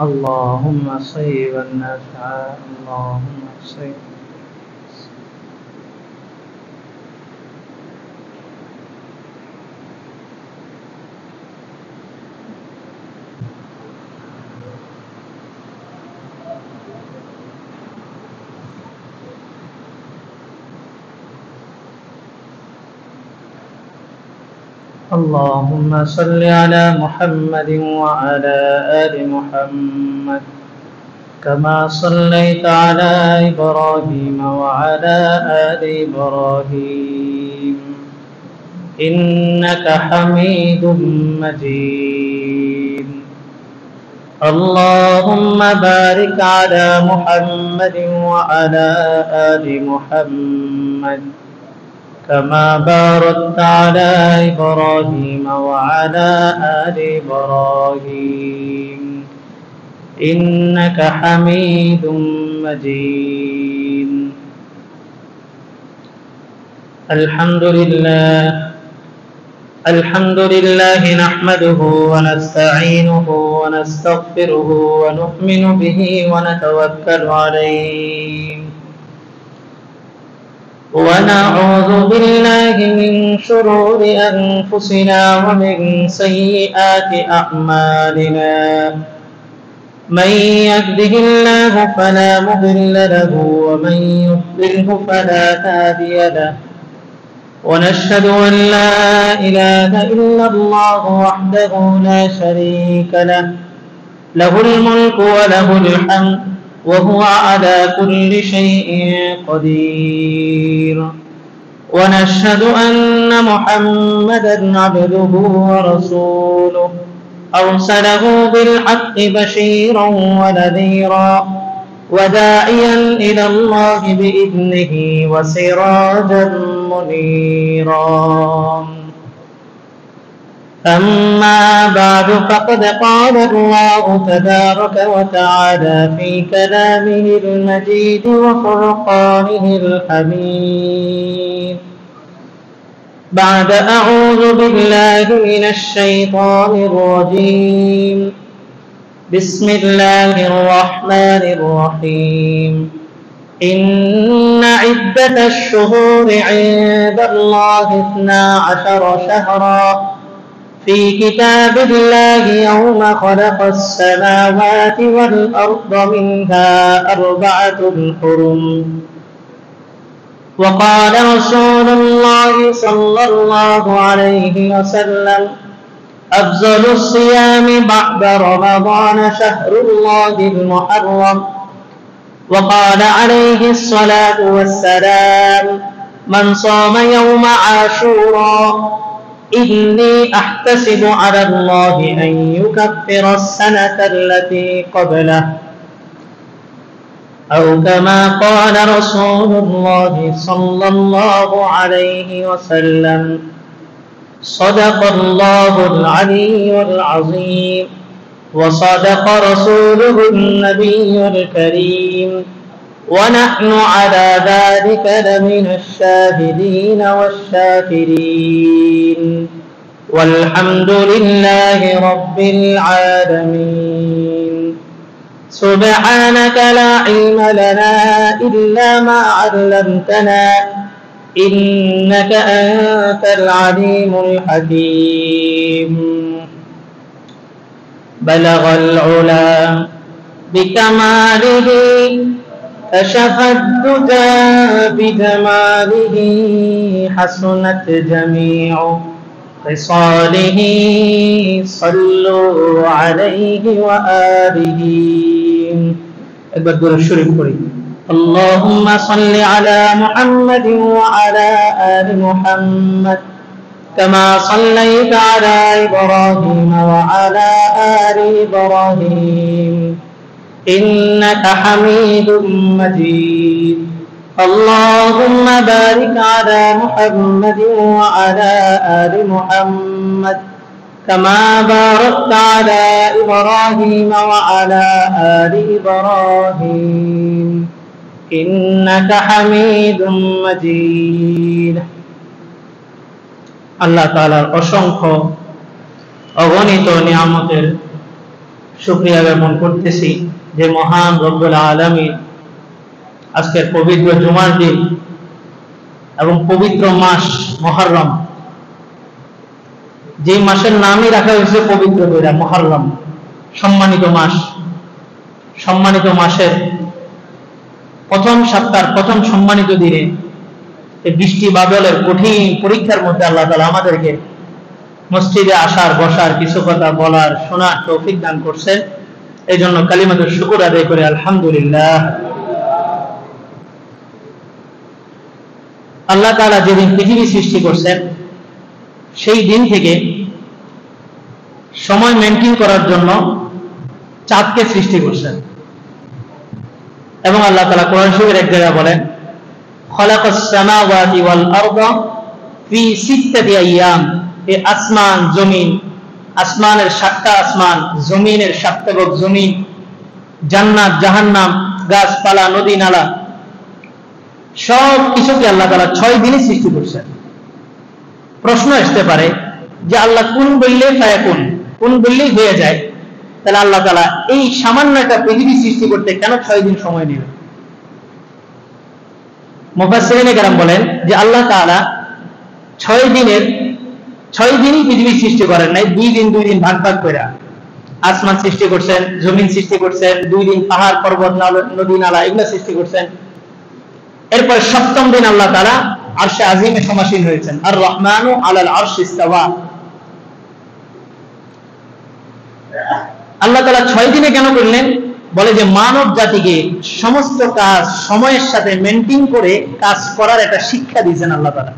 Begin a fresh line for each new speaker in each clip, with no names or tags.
اللهم صيبا نافعا اللهم صيب. اللهم صل على محمد وعلى آل محمد كما صليت على إبراهيم وعلى آل إبراهيم إنك حميد مجيد. اللهم بارك على محمد وعلى آل محمد كما باركت على إبراهيم وعلى آل إبراهيم إنك حميد مجيد. الحمد لله نحمده ونستعينه ونستغفره ونؤمن به ونتوكل عليه ونعوذ بالله من شرور أنفسنا ومن سيئات أعمالنا. من يهده الله فلا مضل له ومن يضلله فلا هادي له. ونشهد أن لا إله إلا الله وحده لا شريك له، له الملك وله الحمد وهو على كل شيء قدير. ونشهد أن محمدا عبده ورسوله أرسله بالحق بشيرا ونذيرا وداعيا إلى الله بإذنه وسراجا منيرا. أما بعد فقد قال الله تبارك وتعالى في كلامه المجيد وفرقانه الحميد بعد أعوذ بالله من الشيطان الرجيم. بسم الله الرحمن الرحيم. إن عدة الشهور عند الله 12 شهرا في كتاب الله يوم خلق السماوات والأرض منها 4 حرم. وقال رسول الله صلى الله عليه وسلم أفضل الصيام بعد رمضان شهر الله المحرم. وقال عليه الصلاة والسلام من صام يوم عاشوراء إني أحتسب على الله أن يكفر السنة التي قبله أو كما قال رسول الله صلى الله عليه وسلم. صدق الله العلي العظيم وصدق رسوله النبي الكريم ونحن على ذلك لمن الشاهدين والشاكرين والحمد لله رب العالمين. سبحانك لا علم لنا إلا ما علمتنا إنك أنت العليم الحكيم. بلغ العلا بكماله كشف الدجى بجماله حسنت جميع خصاله صلوا عليه وآله. একবার দরুদ শরীফ পড়ি। اللهم صل على محمد وعلى آل محمد كما صليت على إبراهيم وعلى آل إبراهيم إنك حميد مجيد. اللهم بارك على محمد وعلى آل محمد كما باركت على إبراهيم وعلى آل إبراهيم إنك حميد مجيد. আল্লাহ তাআলার অসংখ্য অগণিত নিয়ামতের শুকরিয়া জ্ঞাপন করতেছি যে মহান রব্বুল আলামিন আজকের পবিত্র জুমার দিন এবং পবিত্র মাস মুহররম, যে মাসের নামই রাখা হয়েছে পবিত্র কইরা মুহররম, সম্মানিত মাস, সম্মানিত মাসের প্রথম সপ্তাহ প্রথম সম্মানিত দিনে এই বৃষ্টি বাদলের কঠিন পরীক্ষার মধ্যে আল্লাহ তাআলা আমাদেরকে মসজিদে আসার, বসার, কিছু কথা বলার, শোনার তৌফিক দান করছেন। এই জন্য কালিমাতুল শুকর আদায় করে আলহামদুলিল্লাহ। আল্লাহ তাআলা যেদিন পৃথিবী সৃষ্টি করছেন সেই দিন থেকে সময় মেনটেন করার জন্য চাঁদকে সৃষ্টি করছেন। এবং আল্লাহ তাআলা কোরআন শরীফের এক জায়গায় বলেন, খালাকাস সামাওয়াতি ওয়াল আরদা ফি সিত্তাতি আইয়াম, এই আসমান জমিন, আসমানের 7টা আসমান, জমিনের 7টা ভাগ জমিন, জান্নাত জাহান্নাম, গাছপালা, নদী নালা, সব কিছুকে আল্লাহ তাআলা 6 দিনে সৃষ্টি করছেন। প্রশ্ন আসতে পারে যে আল্লাহ কোন বললে ফায়াকুন, কোন বললেই হয়ে যায়, তাহলে আল্লাহ তাআলা এই সামান্য একটা পৃথিবী সৃষ্টি করতে কেন 6 দিন সময় নিলেন? মুফাসসিরিনে কেরাম বলেন যে আল্লাহ তাআলা 6 দিনই পৃথিবী সৃষ্টি করেন নাই, 2 দিন ভাগ ভাগ করে আসমান সৃষ্টি করছেন, জমিন সৃষ্টি করছেন, 2 দিন পাহাড় পর্বত নদী নালা এগুলো সৃষ্টি করছেন। এরপর 7ম দিন আল্লাহ তাআলা আরশে আজিমে সমাসীন হয়েছেন। আর রহমানু আলাল আরশি ইস্তাওয়া। আল্লাহ তাআলা 6 দিনে কেন করলেন? বলে যে মানব জাতিকে সমস্ত কাজ সময়ের সাথে মেনটেন করে কাজ করার একটা শিক্ষা দিয়েছেন আল্লাহ তাআলা।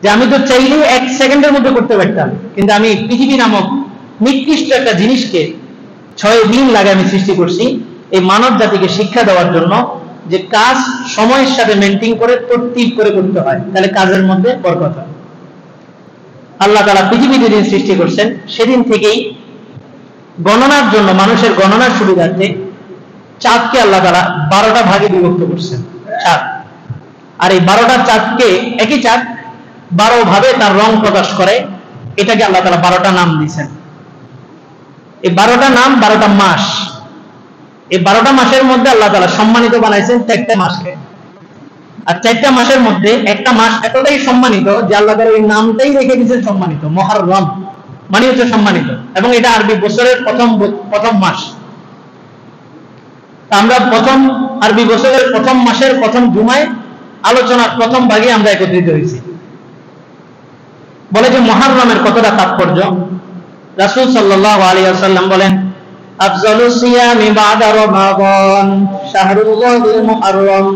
যে আমি তো চাইলে 1 সেকেন্ডের মধ্যে করতে পারতাম, কিন্তু আমি পৃথিবী নামক নিকৃষ্ট একটা জিনিসকে 6 দিন লাগে আমি সৃষ্টি করছি এই মানব জাতিকে শিক্ষা দেওয়ার জন্য যে কাজ সময়ের সাথে মেনটেন করে তরতিব করে করতে হয়, তাহলে কাজের মধ্যে বরকত হয়। আল্লাহ তাআলা পৃথিবী যেদিন সৃষ্টি করছেন সেদিন থেকেই গণনার জন্য, মানুষের গণনার সুবিধার্থে চাঁদকে আল্লাহ তাআলা 12টা ভাগে বিভক্ত করছেন। চাঁদ, আর এই 12টা চাঁদকে, একই চাঁদ 12 ভাবে তার রং প্রকাশ করে, এটাকে আল্লাহ তাআলা 12টা নাম দিয়েছেন। এই 12টা নাম 12টা মাস। এই 12টা মাসের মধ্যে আল্লাহ তাআলা সম্মানিত বানাইছেন 4টা মাসকে। আর 4টা মাসের মধ্যে একটা মাস এতটাই সম্মানিত যে আল্লাহ তাআলা এই নামটাই রেখে দিয়েছেন সম্মানিত, মুহররম মানে হচ্ছে সম্মানিত, এবং এটা আরবি বছরের প্রথম মাস। আমরা প্রথম আরবি বছরের প্রথম মাসের প্রথম জুমায় আলোচনার প্রথম ভাগে আমরা একত্রিত হয়েছি। বলে যে মুহররমের কতটা তাৎপর্য। রাসূল সাল্লাল্লাহু আলাইহি ওয়াসাল্লাম বলেন, আফজালুস সিয়ামি বাদা রমাদান শাহরুল্লাহিল মুহররম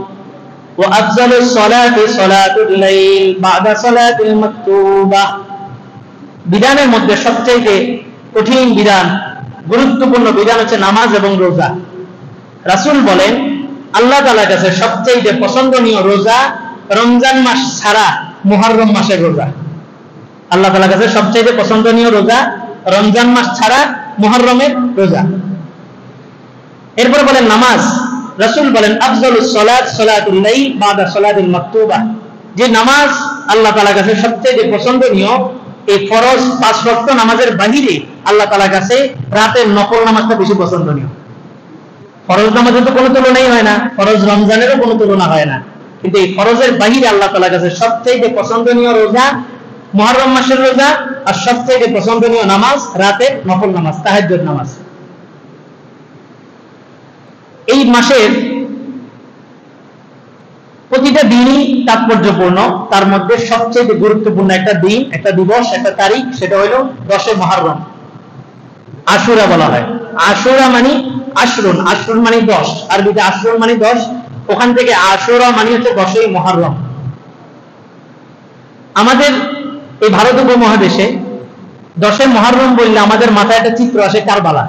ওয়া আফজালুস সালাতি সালাতুল লাইল বাদা সালাতিল মাকতুবাহ। বিধানের মধ্যে সবচেয়ে কঠিন বিধান, গুরুত্বপূর্ণ বিধান হচ্ছে নামাজ এবং রোজা। রাসূল বলেন আল্লাহ তাআলার কাছে সবচেয়ে পছন্দনীয় রোজা রমজান মাস ছাড়া মুহররম মাসের রোজা। আল্লাহ তাআলার কাছে সবচেয়ে পছন্দনীয় রোজা রমজান মাস ছাড়া মুহররমের রোজা। এরপর বলেন নামাজ। রাসূল বলেন আফজালুস সালাত সালাতুল লাইল বাদা সালাতিল মাকতুবা। যে নামাজ আল্লাহ তাআলার কাছে সবচেয়ে পছন্দনীয়, এই ফরজ 5 ওয়াক্ত নামাজের বাহিরে আল্লাহ তাআলার কাছে রাতের নফল নামাজটা বেশি পছন্দনীয়। ফরজ নামাজের তো কোনো তুলনাই হয় না, ফরজ রমজানেরও কোনো তুলনা হয় না, কিন্তু এই ফরজের বাহিরে আল্লাহ তাআলার কাছে সবচেয়ে পছন্দনীয় রোজা মুহররম মাসের রোজা, আর সবচেয়ে পছন্দনীয় নামাজ রাতের নফল নামাজ, তাহাজ্জুদ নামাজ। এই মাসের প্রতিটা দিনই তাৎপর্যপূর্ণ। তার মধ্যে সবচেয়ে গুরুত্বপূর্ণ একটা দিন, একটা দিবস, একটা তারিখ, সেটা হলো 10 মুহররম। আশুরা বলা হয়। আশুরা মানে আশরুন, আশরুন মানে 10, আরবিতে আশরুন মানে 10, ওখান থেকে আশুরা মানে হচ্ছে 10 মুহররম। আমাদের এই ভারত উপমহাদেশে 10 মুহররম বললে আমাদের মাথায় একটা চিত্র আসে, কারবালা।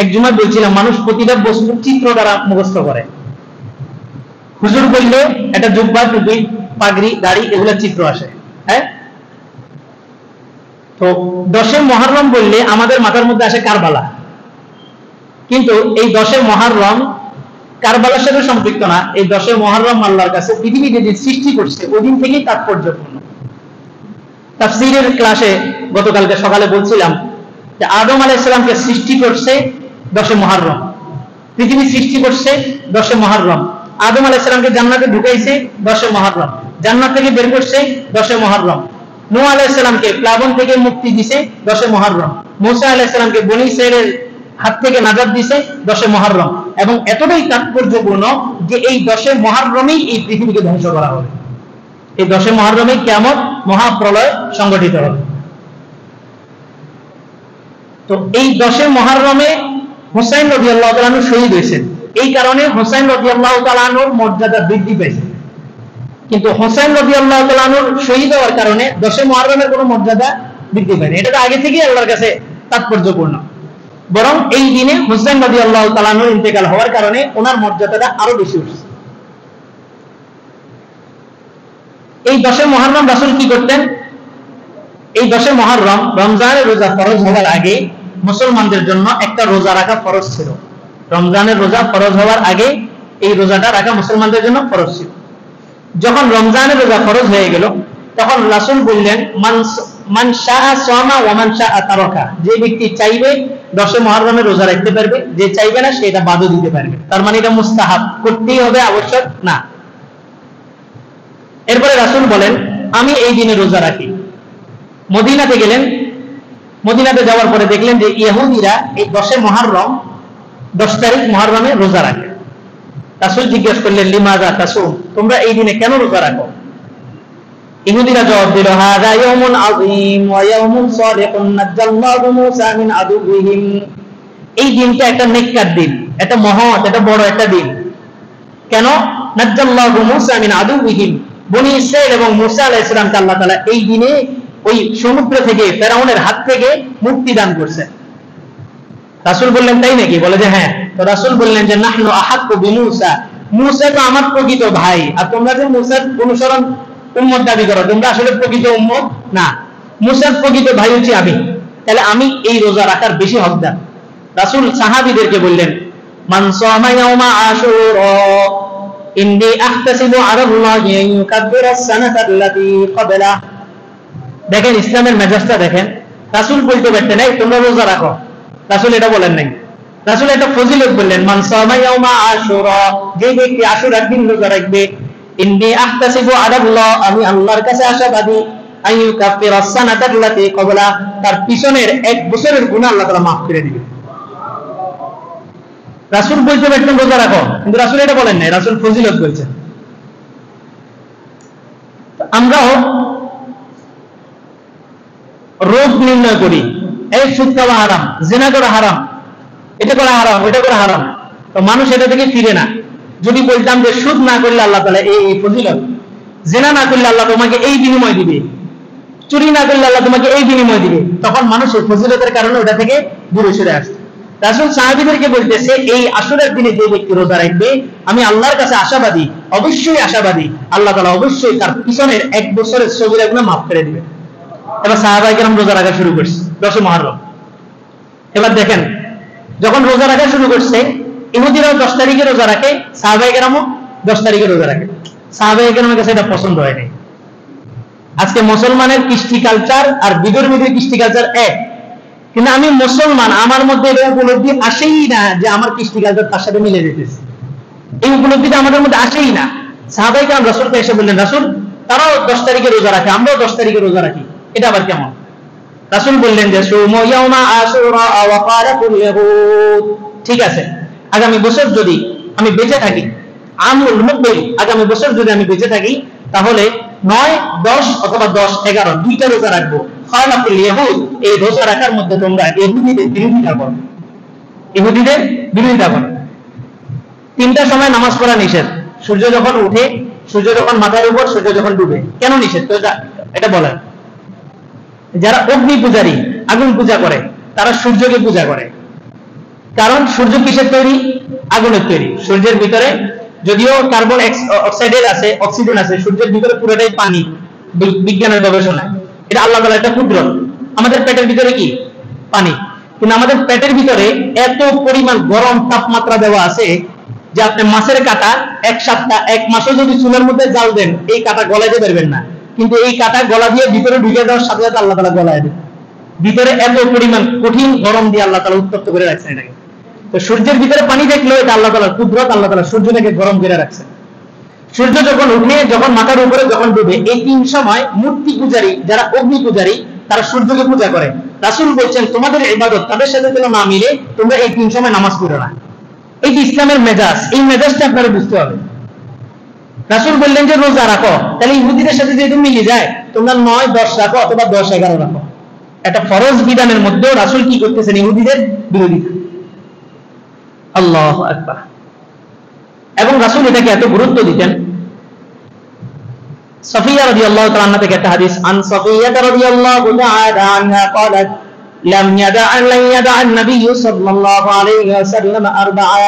এক জুমায় বলছিলাম মানুষ প্রতিটা বস্তুর চিত্র দ্বারা মুখস্থ করে। হুজুর বললে একটা জুব্বা, টুপি, পাগড়ি, দাড়ি, এগুলোর চিত্র আসে। হ্যাঁ, তো 10 মুহররম বললে আমাদের মাথার মধ্যে আসে কারবালা। কিন্তু এই 10 মুহররম কারবালার সাথে সম্পৃক্ত না। এই 10 মুহররম আল্লাহর কাছে পৃথিবী যে সৃষ্টি করছে ওই দিন থেকেই তাৎপর্যপূর্ণ। তাফসীরের ক্লাসে গতকালকে সকালে বলছিলাম যে আদম আলাইহিস সালামকে সৃষ্টি করছে 10 মুহররম, পৃথিবী সৃষ্টি করছে 10 মুহররম, আদম আলাইহিস সালামকে জান্নাতে ঢুকাইছে 10 মুহররম, জান্নাত থেকে বের করছে 10 মুহররম, নূহ আলাইহিস সালামকে প্লাবন থেকে মুক্তি দিয়েছে 10 মুহররম, মূসা আলাইহিস সালামকে বনী ইসরাইলের হাত থেকে নাজাত দিয়েছে 10 মুহররম। এবং এতটাই তাৎপর্যপূর্ণ যে এই 10 মুহররমেই এই পৃথিবীকে ধ্বংস করা হবে, এই 10 মুহররমে কিয়ামত মহাপ্রলয় সংগঠিত হবে। তো এই 10 মুহররমে হুসাইন রাদিয়াল্লাহু তাআলা আনহু শহীদ হয়েছেন, এই কারণে হুসাইন রাদিয়াল্লাহু তাআলা আনহুর মর্যাদা বৃদ্ধি পেয়েছে। কিন্তু হুসাইন রাদিয়াল্লাহু তাআলা আনহুর শহীদ হওয়ার কারণে 10 মুহররমের কোনো মর্যাদা বৃদ্ধি পায়নি, এটা তো আগে থেকেই আল্লাহর কাছে তাৎপর্যপূর্ণ। বরং এই দিনে হুসাইন রাদিয়াল্লাহু তাআলা আনহুর ইন্তেকাল হওয়ার কারণে ওনার মর্যাদাটা আরো বেশি উঠছে। এই 10 মুহররম রাসূল কি করতেন? এই 10 মুহররম রমজানের রোজা ফরজ হওয়ার আগে মুসলমানদের জন্য একটা রোজা রাখা ফরজ ছিল। রমজানের রোজা ফরজ হওয়ার আগে এই রোজাটা রাখা মুসলমানদের জন্য ফরজ ছিল। যখন রমজানের রোজা ফরজ হয়ে গেল তখন রাসূল বললেন, মান শাআ সামা ওয়া মান শাআ তারাকা, যে ব্যক্তি চাইবে 10 মুহররমের রোজা রাখতে পারবে, যে চাইবে না সে এটা বাদও দিতে পারবে। তার মানে এটা মুস্তাহাব, করতেই হবে, আবশ্যক না। এরপরে রাসূল বলেন, আমি এই দিনে রোজা রাখি। মদিনাতে গেলেন, মদিনাতে যাওয়ার পরে দেখলেন যে ইহুদিরা এই 10 মুহররম 10 তারিখ মুহররমে রোজা রাখে। রাসূল জিজ্ঞেস করলেন, লিমাযা তাসুম, তোমরা এই দিনে কেন রোজা রাখো? ইহুদিরা জবাব দিল, হাযা ইয়াউমুন আযীম ওয়া ইয়াউমুন সালিহুন নাজ্জাল্লাহু মূসা মিন আদুবিহিম, এই দিনটা একটা নেককার দিন, এটা মহৎ, এটা বড় একটা দিন। কেন? নাজ্জাল্লাহু মূসা মিন আদুবিহিম, বনী ইসরাইল এবং মূসা আলাইহিস সালামকে আল্লাহ তাআলা এই দিনে ওই সমুদ্র থেকে, ফেরাউনের হাত থেকে মুক্তি দান করছে। রাসূল বললেন, তাই নাকি? বলে যে হ্যাঁ। তো রাসূল বললেন যে নাহনু আহাক্কু বিমূসা, মূসা তো আমার প্রকৃত ভাই, আর তোমরা যে মূসার অনুসরণ উম্মত দাবি করো, তোমরা আসলে প্রকৃত উম্মত না, মূসার প্রকৃত ভাই হচ্ছে আমি, তাহলে আমি এই রোজা রাখার বেশি হকদার। রাসূল সাহাবীদেরকে বললেন, মান সামা ইয়াউমা আশুরা ইন্নী আহতাসিবু আলা আল্লাহি আন ইউকাব্বিরা আস-সানাতা আল্লাতী ক্বাবলা। দেখেন ইসলামের মেজাজটা দেখেন। রাসূল বলতে পারতেন এই তোমরা রোজা রাখো, রাসূল এটা বলেন নাই। রাসূল একটা ফজিলত বললেন, মান সামা ইয়াউমা আশুরা, যে ব্যক্তি আশুরার দিন রোজা রাখবে, ইন্নী আহতাসিবু আলা আল্লাহ, আমি আল্লাহর কাছে আশাবাদী, আন ইউকাব্বিরা আস-সানাতা আল্লাতী ক্বাবলা, তার পিছনের 1 বছরের গুনাহ আল্লাহ তাআলা maaf করে দিবেন। রাসূল বলতে পারতেন রোজা রাখো, কিন্তু রাসূল এটা বলেন নাই, রাসূল ফজিলত বলছেন। আমরাও রোগ নির্ণয় করি, এই সুদ খাওয়া হারাম, জিনা করা হারাম, এটা করা হারাম, ওটা করা হারাম, তো মানুষ এটা থেকে ফিরে না। যদি বলতাম যে সুদ না করলে আল্লাহ তাআলা এই ফজিলত, জিনা না করলে আল্লাহ তোমাকে এই বিনিময় দিবে, চুরি না করলে আল্লাহ তোমাকে এই বিনিময় দিবে, তখন মানুষ এই ফজিলতের কারণে ওটা থেকে দূরে সরে আসে। রাসূল সাহাবীদেরকে বলতেছে, এই আশুরার দিনে যে ব্যক্তি রোজা রাখবে, আমি আল্লাহর কাছে আশাবাদী, অবশ্যই আশাবাদী, আল্লাহ তাআলা অবশ্যই তার পিছনের 1 বছরের সগীরা গুনাহ maaf করে দিবেন। এবার সাহাবায়ে কেরাম রোজা রাখা শুরু করছে 10 মুহররম। এবার দেখেন যখন রোজা রাখা শুরু করছে, ইহুদিরাও 10 তারিখে রোজা রাখে, সাহাবায়ে কেরামও 10 তারিখে রোজা রাখে। সাহাবায়ে কেরামের কাছে এটা পছন্দ হয় নাই। আজকে মুসলমানের কৃষ্টি কালচার আর বিধর্মীদের কৃষ্টি কালচার এক, কিন্তু আমি মুসলমান, আমার মধ্যে এটা উপলব্ধি আসেই না যে আমার কৃষ্টি কালচার তার সাথে মিলে যেতেছে, এই উপলব্ধিটা আমাদের মধ্যে আসেই না। সাহাবায়ে কেরাম রাসূলকে এসে বললেন, রাসূল তারাও 10 তারিখে রোজা রাখে, আমরাও 10 তারিখে রোজা রাখি, এটা আবার কেমন? রাসূল বললেন যে সুমু ইয়াউমা আশুরা ওয়া ফারাকুল ইয়াহুদ, ঠিক আছে, আগামী বছর যদি আমি বেঁচে থাকি, আমুল মুকবিল, আগামী বছর যদি আমি বেঁচে থাকি, তাহলে 9, 10 অথবা 10, 11 দুইটা রোজা রাখবো। ফারাকুল ইয়াহুদ, এই রোজা রাখার মধ্যে তোমরা ইহুদিদের বিরোধিতা করো, ইহুদিদের বিরোধিতা করো। 3টা সময় নামাজ পড়া নিষেধ, সূর্য যখন উঠে, সূর্য যখন মাথার উপর, সূর্য যখন ডুবে। কেন নিষেধ? তো এটা বলেন। যারা অগ্নি পূজারী, আগুন পূজা করে, তারা সূর্যকে পূজা করে, কারণ সূর্য কিসের তৈরি? আগুনের তৈরি। সূর্যের ভিতরে যদিও কার্বন অক্সাইডের আছে, অক্সিজেন আছে, সূর্যের ভিতরে পুরোটাই পানি, বিজ্ঞানের গবেষণা, এটা আল্লাহ তাআলার একটা কুদরত। আমাদের পেটের ভিতরে কি? পানি, কিন্তু আমাদের পেটের ভিতরে এত পরিমাণ গরম তাপমাত্রা দেওয়া আছে যে আপনি মাছের কাঁটা 1 সপ্তাহ 1 মাসও যদি চুলের মধ্যে জাল দেন, এই কাঁটা গলাইতে পারবেন না, কিন্তু এই কাঁটা গলা দিয়ে ভিতরে ঢুকে যাওয়ার সাথে সাথে আল্লাহ তাআলা গলায় দেন। ভিতরে এত পরিমাণ কঠিন গরম দিয়ে আল্লাহ তাআলা উত্তপ্ত করে রাখছেন এটাকে। তো সূর্যের ভিতরে পানি দেখলো এটা আল্লাহ তাআলার কুদরত, আল্লাহ তাআলা সূর্যটাকে গরম করে রাখছেন। সূর্য যখন উঠে, যখন মাথার উপরে যখন ডুবে, এই তিন সময় মূর্তি পূজারী যারা অগ্নি পূজারী তারা সূর্যকে পূজা করে। রাসূল বলছেন তোমাদের ইবাদত তাদের সাথে যেন না মিলে, তোমরা এই তিন সময় নামাজ পড়ো না। এই যে ইসলামের মেজাজ, এই মেজাজটা আপনারা বুঝতে হবে। রাসূল বললেন যে রোজা রাখো, তাহলে ইহুদিদের সাথে যেহেতু মিলে যায় তোমরা 9-10 রাখো অথবা 10-11 রাখো। একটা ফরজ বিধানের মধ্যেও রাসূল কি করতেছেন? ইহুদিদের বিরোধিতা। আল্লাহু আকবার। এবং রাসূল এটাকে এত গুরুত্ব দিতেন। সাফিয়া রাদিয়াল্লাহু তাআলা আনহা থেকে একটা হাদিস, আন সাফিয়া রাদিয়াল্লাহু তাআলা আনহা قالت لم يدع النبي صلى الله عليه وسلم أربعة।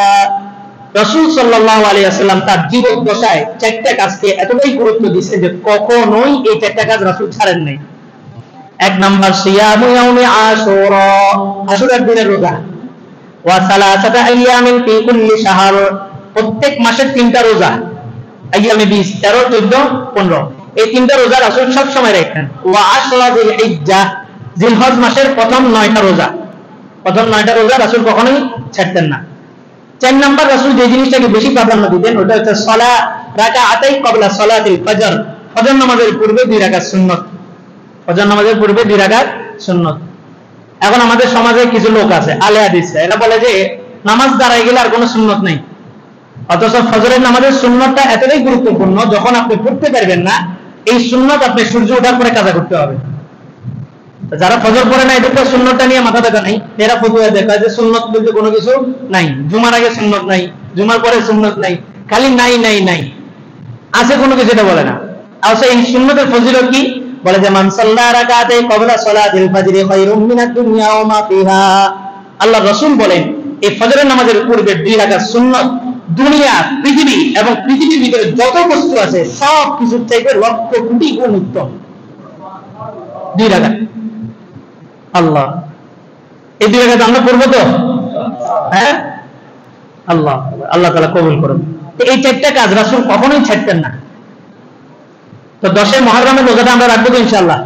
রাসূল সাল্লাল্লাহু আলাইহি ওয়াসাল্লাম তার জীবন দশায় চারটা কাজকে এতটাই গুরুত্ব দিয়েছেন যে কখনোই এই চারটা কাজ রাসূল ছাড়েন নাই। এক নাম্বার সিয়ামু ইয়াউমি আশুরা, আশুরার দিনের রোজা। ওয়া সালাসাতা আইয়ামিন ফি কুল্লি শাহর, প্রত্যেক মাসের তিনটা রোজা। আইয়ামে 20, 13, 14, 15, এই তিনটা রোজা রাসূল সব সময় রাখতেন। ওয়া আশরা যিলহিজ্জাহ, জিলহজ মাসের প্রথম 9টা রোজা, প্রথম 9টা রোজা রাসূল কখনোই ছাড়তেন না। 4 নাম্বার রাসূল যে জিনিসটাকে বেশি প্রাধান্য দিতেন ওটা হচ্ছে সালাহ রাকাআতাই ক্বাবলা সালাতিল ফজর, ফজর নামাজের পূর্বে 2 রাকাত সুন্নাত, ফজর নামাজের পূর্বে 2 রাকাত সুন্নাত। এখন আমাদের সমাজে কিছু লোক আছে আলে হাদিসরা, এরা বলে যে নামাজ দাঁড়ায় গেলে আর কোনো সুন্নাত নাই। অথচ ফজরের নামাজের সুন্নাতটা এতটাই গুরুত্বপূর্ণ, যখন আপনি পড়তে পারবেন না এই সুন্নাত আপনি সূর্য ওঠার পরে কাজা করতে হবে। যারা ফজর পড়ে না এদের তো সুন্নাতটা নিয়ে মাথা ব্যথা নাই, এরা ফতুয়া দেখায় যে সুন্নাত বলতে কোনো কিছু নাই, জুমার আগে সুন্নাত নাই, জুমার পরে সুন্নাত নাই, খালি নাই নাই নাই আছে, কোনো কিছু এটা বলে না। আসলে এই সুন্নাতের ফজিলত কি? বলে যে মান সাল্লা রাকাতাই ক্বাবলা সালাতিল ফজরি খায়রুম মিনাদ দুনিয়া ওয়া মা ফিহা। আল্লাহ রাসূল বলেন এই ফজরের নামাজের পূর্বে 2 রাকাত সুন্নাত দুনিয়া, পৃথিবী এবং পৃথিবীর ভিতরে যত বস্তু আছে সব কিছুর থেকে লক্ষ কোটি গুণ উত্তম। 2 রাকাত। আল্লাহ, এই 2 রাকাত আমরা পড়বো তো? হ্যাঁ, আল্লাহ আল্লাহ তাআলা কবুল করুন। তো এই 4টা কাজ রাসূল কখনোই ছাড়তেন না। তো 10 মুহররমের রোজাটা আমরা রাখবো তো ইনশাআল্লাহ।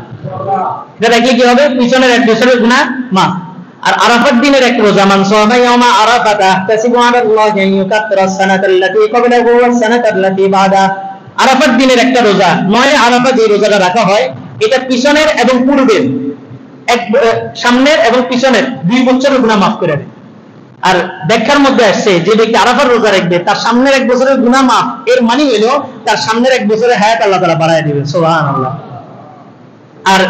এটা রেখে কি হবে? পিছনের এক বছরের গুনাহ মাফ। আর আরাফাত দিনের এক রোজা, মান সামা ইয়াউমা আরাফাতা তাসিবু আলাল্লাহি আন ইউকাফিরা সানাতাল্লাতী ক্বাবলাহু ওয়াস সানাতাল্লাতী বাদা। আরাফাত দিনের একটা রোজা, 9 আরাফা যে রোজাটা রাখা হয় এটা পিছনের এবং পূর্বের, সামনের এবং পিছনের 2 বছরের গুনাহ মাফ করে দেয়। আর ব্যাখ্যার মধ্যে আসছে যে ব্যক্তি আরাফার রোজা রাখবে তার সামনের 1 বছরের গুনাহ মাফ, এর মানে হলো তার সামনের 1 বছরের হায়াত আল্লাহ তাআলা বাড়ায় দিবেন। সুবহানাল্লাহ। আর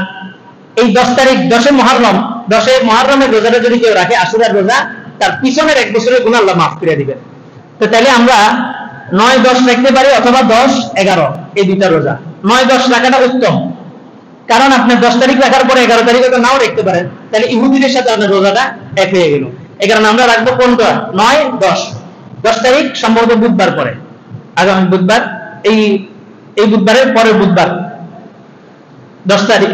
এই 10 তারিখ 10 মুহররম, 10 মুহররমের রোজাটা যদি কেউ রাখে, আশুরার রোজা, তার পিছনের 1 বছরের গুনাহ আল্লাহ মাফ করে দিবেন। তো তাহলে আমরা 9-10 রাখতে পারি অথবা 10-11, এই 2টা রোজা। 9-10 রাখাটা উত্তম, কারণ আপনি 10 তারিখ রাখার পরে 11 তারিখে তো নাও রাখতে পারেন, তাহলে ইহুদিদের সাথে আপনার রোজাটা এক হয়ে গেল। এই কারণে আমরা রাখবো কোনটা? 9-10। 10 তারিখ সম্ভবত বুধবার পরে, আগামী বুধবার, এই বুধবারের পরের বুধবার 10 তারিখ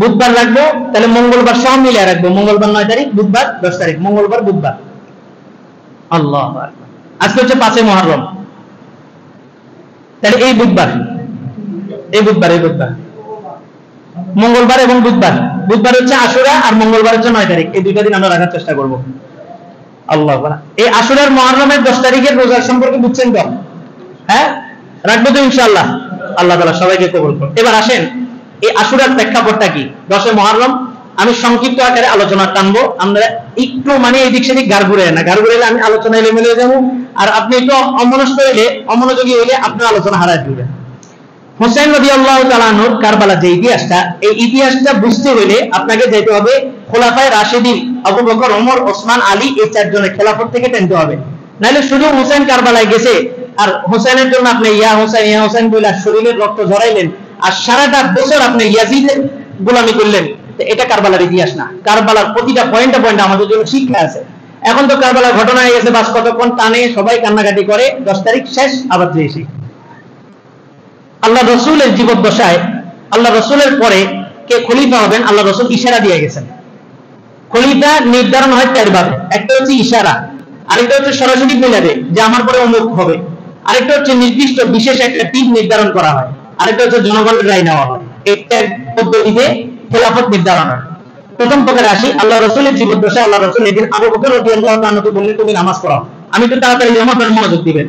বুধবার রাখবো, তাহলে মঙ্গলবার সব মিলে রাখবো। মঙ্গলবার 9 তারিখ, বুধবার 10 তারিখ, মঙ্গলবার বুধবার। আল্লাহু আকবার। আজকে হচ্ছে 5 মুহররম, তাহলে এই বুধবার মঙ্গলবার এবং বুধবার। বুধবার হচ্ছে আশুরা আর মঙ্গলবার হচ্ছে 9 তারিখ, এই 2টা দিন আমরা রাখার চেষ্টা করব। আল্লাহু আকবার। এই আশুরার মুহররমের 10 তারিখের রোজার সম্পর্কে বুঝছেন তো? হ্যাঁ, রাখবো তো ইনশাআল্লাহ। আল্লাহ তাআলা সবাইকে কবুল করুন। এবার আসেন এই আশুরার প্রেক্ষাপটটা কি? 10 মুহররম আমি সংক্ষিপ্ত আকারে আলোচনা টানবো, আমরা একটু মানে এদিক সেদিক গাড় ঘুরে না, গাড় ঘুরে আমি আলোচনা এলোমেলো যাবো, আর আপনি একটু অমনোযোগী হলে আপনার আলোচনা হারায় দিবেন। হুসাইন রাদিয়াল্লাহু তাআলা আনহুর কারবালা যে ইতিহাসটা, এই ইতিহাসটা বুঝতে হলে আপনাকে যেতে হবে খোলাফায়ে রাশিদিন আবু বকর, ওমর, ওসমান, আলী, এই 4 জনের খেলাফত থেকে টানতে হবে। নাহলে শুধু হুসাইন কারবালায় গেছে আর হুসাইনের জন্য আপনি ইয়া হুসাইন বলে শরীরের রক্ত ঝরাইলেন আর সারাটা বছর আপনি ইয়াজিদের গোলামি করলেন, এটা কারবালার ইতিহাস না। কারবালার প্রতিটা পয়েন্টে পয়েন্টে আমাদের জন্য শিক্ষা আছে। এখন তো কারবালার ঘটনা হয়ে গেছে, বাস কতক্ষণ টানে, সবাই কান্নাকাটি করে, 10 তারিখ শেষ, আবার যেয়েছি। আল্লাহ রসুলের জীবদ্দশায়, আল্লাহ রসুলের পরে কে খলিফা হবেন আল্লাহ রসুল ইশারা দিয়ে গেছেন। খলিফা নির্ধারণ হয় 4 ভাবে, একটা হচ্ছে ইশারা, আরেকটা হচ্ছে সরাসরি মিলাদে যে আমার পরে অমুক হবে, আরেকটা হচ্ছে নির্দিষ্ট বিশেষ একটা টিম নির্ধারণ করা হয়, আরেকটা হচ্ছে জনগণের রায় নেওয়া হয়। একটা পদ্ধতিতে খেলাফত নির্ধারণ হয়। প্রথম প্রকারে আসি, আল্লাহ রাসূলের জীবদ্দশায় আল্লাহ রাসূল একদিন আবু বকর রাদিয়াল্লাহু আনহুকে বললেন, তুমি নামাজ পড়াও, আমি তো তাড়াতাড়ি নামাজে মনোযোগ দিবেন।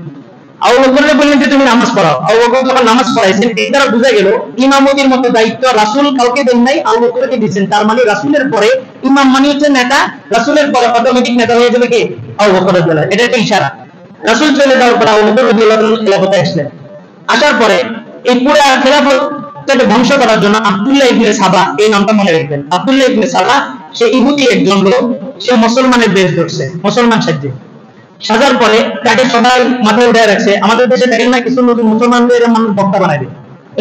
আবু বকরকে বললেন যে তুমি নামাজ পড়াও। আবু বকর যখন নামাজ পড়াইছেন, এর দ্বারা বোঝা গেল ইমামতির মতো দায়িত্ব রাসূল কাউকে দেন নাই, আবু বকরকে দিয়েছেন। তার মানে রাসূলের পরে ইমাম মানে হচ্ছে নেতা, রাসূলের পরে অটোমেটিক নেতা হয়ে যাবে কে? আবু বকর রাদিয়াল্লাহু আনহু। এটা একটা ইশারা। রাসূল চলে যাওয়ার পর আবু বকর রাদিয়াল্লাহু আনহু খেলাফতে আসলেন। আসার পরে এই পুরো খেলাফতটাকে ধ্বংস করার জন্য আব্দুল্লাহ ইবনে সাবা, এই নামটা মনে রাখবেন, আব্দুল্লাহ ইবনে সাবা সে ইহুদি একজন লোক, সে মুসলমানের বেশ ধরছে, মুসলমান সাজছে। সাজার পরে তাকে সবাই মাথায় উঠে রাখছে। আমাদের দেশে দেখেন না কিছু নতুন মুসলমানদের মানুষ বক্তা বানায় দেয়,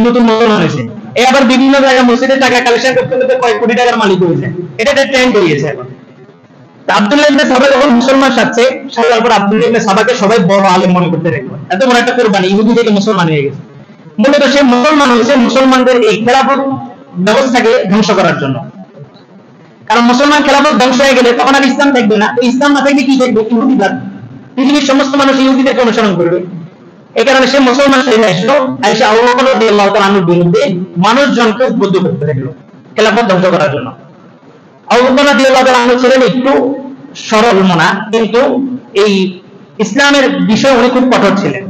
নতুন মুসলমান হয়েছে, এই আবার বিভিন্ন জায়গায় মসজিদে টাকা কালেকশন করতে করতে কয়েক কোটি টাকার মালিক হয়েছে। এটা একটা ট্রেন্ড হয়ে গেছে এখন। আব্দুল্লাহ ইবনে সাবা যখন মুসলমান সাজছে, সাজার পর আব্দুল্লাহ ইবনে সাবাকে সবাই বড় আলেম মনে করতে লাগলো। এত বড় একটা কুরবানি, ইহুদি থেকে মুসলমান হয়ে গেছে। মূলত সে মুসলমান হয়েছে মুসলমানদের এই খেলাফত ব্যবস্থাকে ধ্বংস করার জন্য। কারণ মুসলমান খেলাফত ধ্বংস হয়ে গেলে তখন আর ইসলাম থাকবে না। ইসলাম না থাকলে কি থাকবে? ইহুদিবাদ। পৃথিবীর সমস্ত মানুষ ইহুদিদেরকে অনুসরণ করবে। এই কারণে সে মুসলমান হয়ে আসলো, এসে আবু বকর রাদিয়াল্লাহু তাআলা আনহুর বিরুদ্ধে মানুষজনকে উদ্বুদ্ধ করতে লাগলো খেলাফত ধ্বংস করার জন্য। আবু বকর রাদিয়াল্লাহু তাআলা আনহু ছিলেন একটু সরল মনা, কিন্তু এই ইসলামের বিষয়ে উনি খুব কঠোর ছিলেন।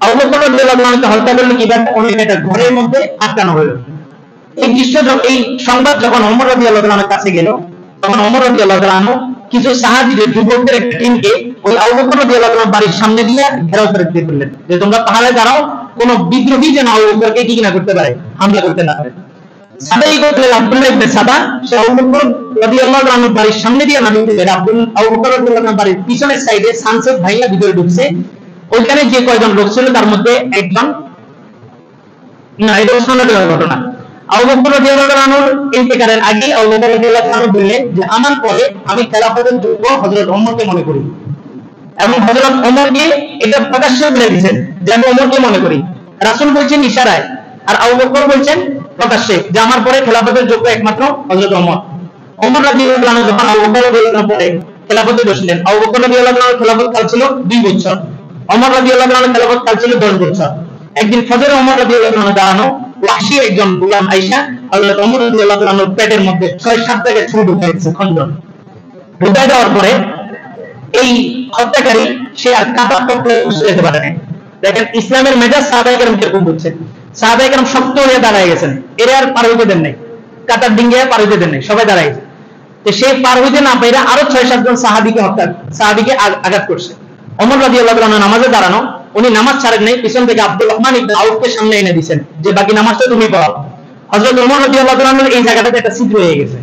আবু বকর রাদিয়াল্লাহু আনহু হত্যা করলে কিভাবে? অনেক একটা ঘরের মধ্যে আটকানো হলো। এই দৃশ্য, এই সংবাদ যখন ওমর রাদিয়াল্লাহু তাআলার কাছে গেল, তখন ওমর রাদিয়াল্লাহু তাআলা কিছু সাহাবীদের যুবকদের একটা টিমকে ওই আবু বকর রাদিয়াল্লাহু তাআলার বাড়ির সামনে দিয়ে ঘেরাও করে দিতে বললেন যে তোমরা পাহাড়ে দাঁড়াও, কোন বিদ্রোহী যেন আবু বকরকে কি না করতে পারে, হামলা করতে না পারে। সাদাই করতে আব্দুল্লাহ ইবনে সাবা সে আবু বকর রাদিয়াল্লাহু তাআলার বাড়ির সামনে দিয়ে নামিয়ে দিলেন। আবু বকর রাদিয়াল্লাহু তাআলার বাড়ির পিছনের সাইডে সানসেট ভাইয়া ভিতরে ঢুকছে। ওইখানে যে কয়জন লোক ছিল তার মধ্যে একজন, না এটা ওসমানের ঘটনা, আবু বকর রাদিয়াল্লাহু আনহুর ইন্তেকালের আগে আবু বকর রাদিয়াল্লাহু আনহু বললেন যে আমার পরে আমি খেলাফতের যোগ্য হযরত ওমরকে মনে করি, এবং হযরত ওমরকে এটা প্রকাশ্যে বলে দিয়েছেন যে আমি ওমরকে মনে করি। রাসূল বলছেন ইশারায়, আর আবু বকর বলছেন প্রকাশ্যে যে আমার পরে খেলাফতের যোগ্য একমাত্র হযরত ওমর। ওমর রাদিয়াল্লাহু আনহু যখন আবু বকর রাদিয়াল্লাহু আনহু পরে খেলাফতে বসলেন, আবু বকর রাদিয়াল্লাহু আনহুর খেলাফত কাল ছিল 2 বছর, ওমর রাদিয়াল্লাহু আনহুর খেলাফত কাল ছিল 10 বছর। একদিন ফজরে ওমর রাদিয়াল্লাহু আনহু দাঁড়ানো, ওয়াহশী একজন গোলাম আয়েশা হযরত ওমর রাদিয়াল্লাহু আনহুর পেটের মধ্যে 6-7 জায়গায় ছুরি ঢুকাইছে, খঞ্জন ঢুকাই দেওয়ার পরে এই হত্যাকারী সে আর কাঁপা করতে যেতে পারে না। দেখেন ইসলামের মেজাজ সাহাবায়ে কেরাম কিরকম বুঝছেন। সাহাবায়ে কেরাম শক্ত হয়ে দাঁড়ায় গেছেন, এরা আর পার হইতে দেন নাই, কাটার ডিঙ্গে পার হইতে দেন নাই, সবাই দাঁড়ায় গেছে। তো সে পার হইতে না পাইরা আরো 6-7 জন সাহাবীকে আঘাত করছে। ওমর রাদিয়াল্লাহু আনহু নামাজে দাঁড়ানো, উনি নামাজ ছাড়েন নাই, পিছন থেকে আব্দুর রহমান ইবনে আউফকে সামনে এনে দিয়েছেন যে বাকি নামাজটা তুমি পড়াও। হযরত ওমর রাদিয়াল্লাহু আনহু এই জায়গাটাতে একটা ছিদ্র হয়ে গেছে।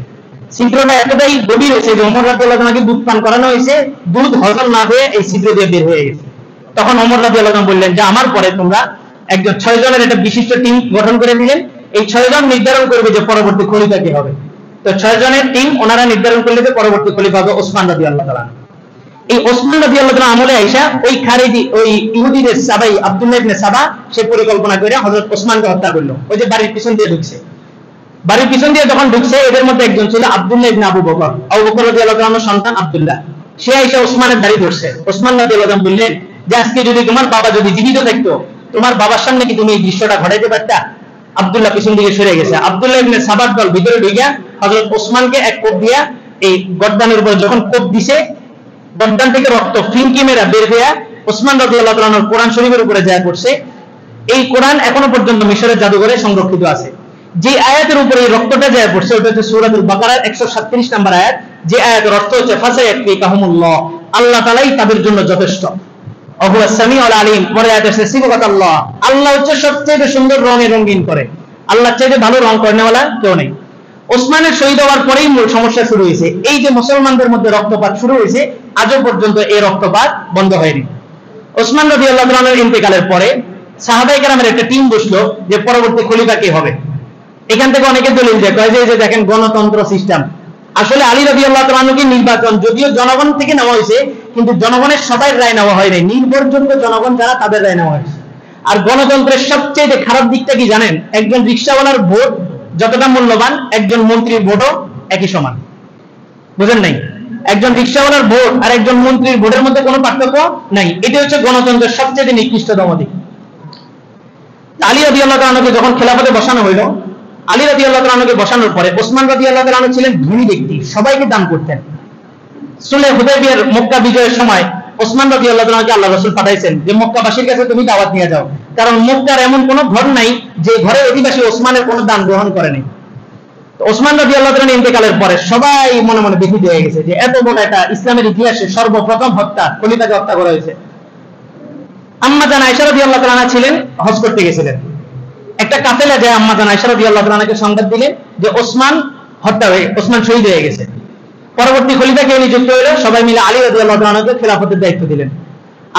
ছিদ্রটা এতটাই গভীর হয়েছে যে ওমর রাদিয়াল্লাহু আনহুকে দুধ পান করানো হয়েছে, দুধ হজম না হয়ে এই ছিদ্র দিয়ে বের হয়ে গেছে। তখন ওমর রাদিয়াল্লাহু আনহু বললেন যে আমার পরে তোমরা একজন 6 জনের একটা বিশিষ্ট টিম গঠন করে দিলেন, এই 6 জন নির্ধারণ করবে যে পরবর্তী খলিফা কে হবে। তো 6 জনের টিম ওনারা নির্ধারণ করলে যে পরবর্তী খলিফা হবে ওসমান রাদিয়াল্লাহু তাআলা। এই ওসমান রাদিয়াল্লাহু তাআলা আমলে আয়েশা ওই খারিজি ওই ইহুদিদের সাবাই আব্দুল্লাহ ইবনে সাবা সে পরিকল্পনা করে হযরত ওসমানকে হত্যা করলো। ওই যে বাড়ির পিছন দিয়ে ঢুকছে, বাড়ির পিছন দিয়ে যখন ঢুকছে এদের মধ্যে একজন ছিল আব্দুল্লাহ ইবনে আবু বকর, আবু বকর রাদিয়াল্লাহু তাআলার সন্তান আব্দুল্লাহ। সে আয়েশা ওসমানের দাড়ি ধরছে। ওসমান রাদিয়াল্লাহু তাআলা বললেন যে আজকে যদি তোমার বাবা যদি জীবিত থাকতো, তোমার বাবার সামনে কি তুমি এই দৃশ্যটা ঘটাইতে পারতা? আব্দুল্লাহ পিছন দিকে সরে গেছে। আব্দুল্লাহ ইবনে সাবার দল ভিতরে ঢুকিয়া হযরত ওসমানকে এক কোপ দিয়া এই গর্দানের উপর যখন কোপ দিছে, গর্দান থেকে রক্ত ফিনকি মেরা বের হইয়া ওসমান রাদিয়াল্লাহু তাআলার কোরআন শরীফের উপরে যায় পড়ছে। এই কোরআন এখনো পর্যন্ত মিশরের জাদুঘরে সংরক্ষিত আছে। যে আয়াতের উপরে এই রক্তটা যায় পড়ছে ওটা হচ্ছে সূরাতুল বাকারার 137 নম্বর আয়াত, যে আয়াতের অর্থ হচ্ছে ফাসায়াকফিকাহুমুল্লাহ, আল্লাহ তাআলাই তাদের জন্য যথেষ্ট। ওয়া সামিউল আলিম, পরে আয়াতে আছে সিবগাতাল্লাহ, আল্লাহ হচ্ছে সবচেয়ে সুন্দর রঙে রঙিন করে, আল্লাহর চাইতে ভালো রং করেনওয়ালা কেউ নেই। ওসমানের শহীদ হওয়ার পরেই মূল সমস্যা শুরু হয়েছে। এই যে মুসলমানদের মধ্যে রক্তপাত শুরু হয়েছে, আজও পর্যন্ত এই রক্তপাত বন্ধ হয়নি। ওসমান রাদিয়াল্লাহু আনহুর ইন্তেকালের পরে সাহাবায়ে কেরামের একটা টিম বসলো যে পরবর্তী খলিফা কে হবে। এখান থেকে অনেকে দলিল দেয়, কয় যে দেখেন গণতন্ত্র সিস্টেম। আসলে আলী রাদিয়াল্লাহু তাআলা আনহুকে নির্বাচন যদিও জনগণ থেকে নেওয়া হয়েছে, কিন্তু জনগণের সবাই রায় নেওয়া হয় নাই, নির্ভরযোগ্য জনগণ যারা তাদের রায় নেওয়া হয়েছে। আর গণতন্ত্রের সবচেয়ে খারাপ দিকটা কি জানেন? একজন রিকশাওয়ালার ভোট যতটা মূল্যবান, একজন মন্ত্রীর ভোটও একই সমান। বুঝেন নাই? একজন রিকশাওয়ালার ভোট আর একজন মন্ত্রীর ভোটের মধ্যে কোনো পার্থক্য নাই। এটা হচ্ছে গণতন্ত্রের সবচেয়ে নিকৃষ্টতম দিক। আলী রাদিয়াল্লাহু তাআলা আনহুকে যখন খেলাফতে বসানো হইল, আলী রাদিয়াল্লাহু তাআলা আনহুকে বসানোর পরে ওসমান রাদিয়াল্লাহু তাআলা আনহু ছিলেন ধনী ব্যক্তি, সবাইকে দান করতেন। সুলহ হুদায়বিয়ার মক্কা বিজয়ের সময় ওসমান রাদিয়াল্লাহু তাআলা আনহুকে আল্লাহ রাসূল পাঠাইছেন যে মক্কাবাসীর কাছে তুমি দাওয়াত নিয়ে যাও, কারণ মক্কার এমন কোনো ঘর নাই যে ঘরের অধিবাসী ওসমানের কোনো দান গ্রহণ করেনি। ওসমান রাদিয়াল্লাহু তাআলা ইন্তেকালের পরে সবাই মনে মনে ব্যথিত হয়ে গেছে যে এত বড় একটা ইসলামের ইতিহাসে সর্বপ্রথম হত্যা, খলিফাকে হত্যা করা হয়েছে। আম্মা জান আয়েশা রাদিয়াল্লাহু তাআলা ছিলেন হজ করতে গেছিলেন, একটা কাফেলা যায় আম্মা জান আয়েশা রাদিয়াল্লাহু তাআলাকে সংবাদ দিলেন যে ওসমান ওসমান শহীদ হয়ে গেছে। পরবর্তী খলিফাকে নিযুক্ত হলো, সবাই মিলে আলী রাদিয়াল্লাহু তাআলাকে খেলাফতের দায়িত্ব দিলেন।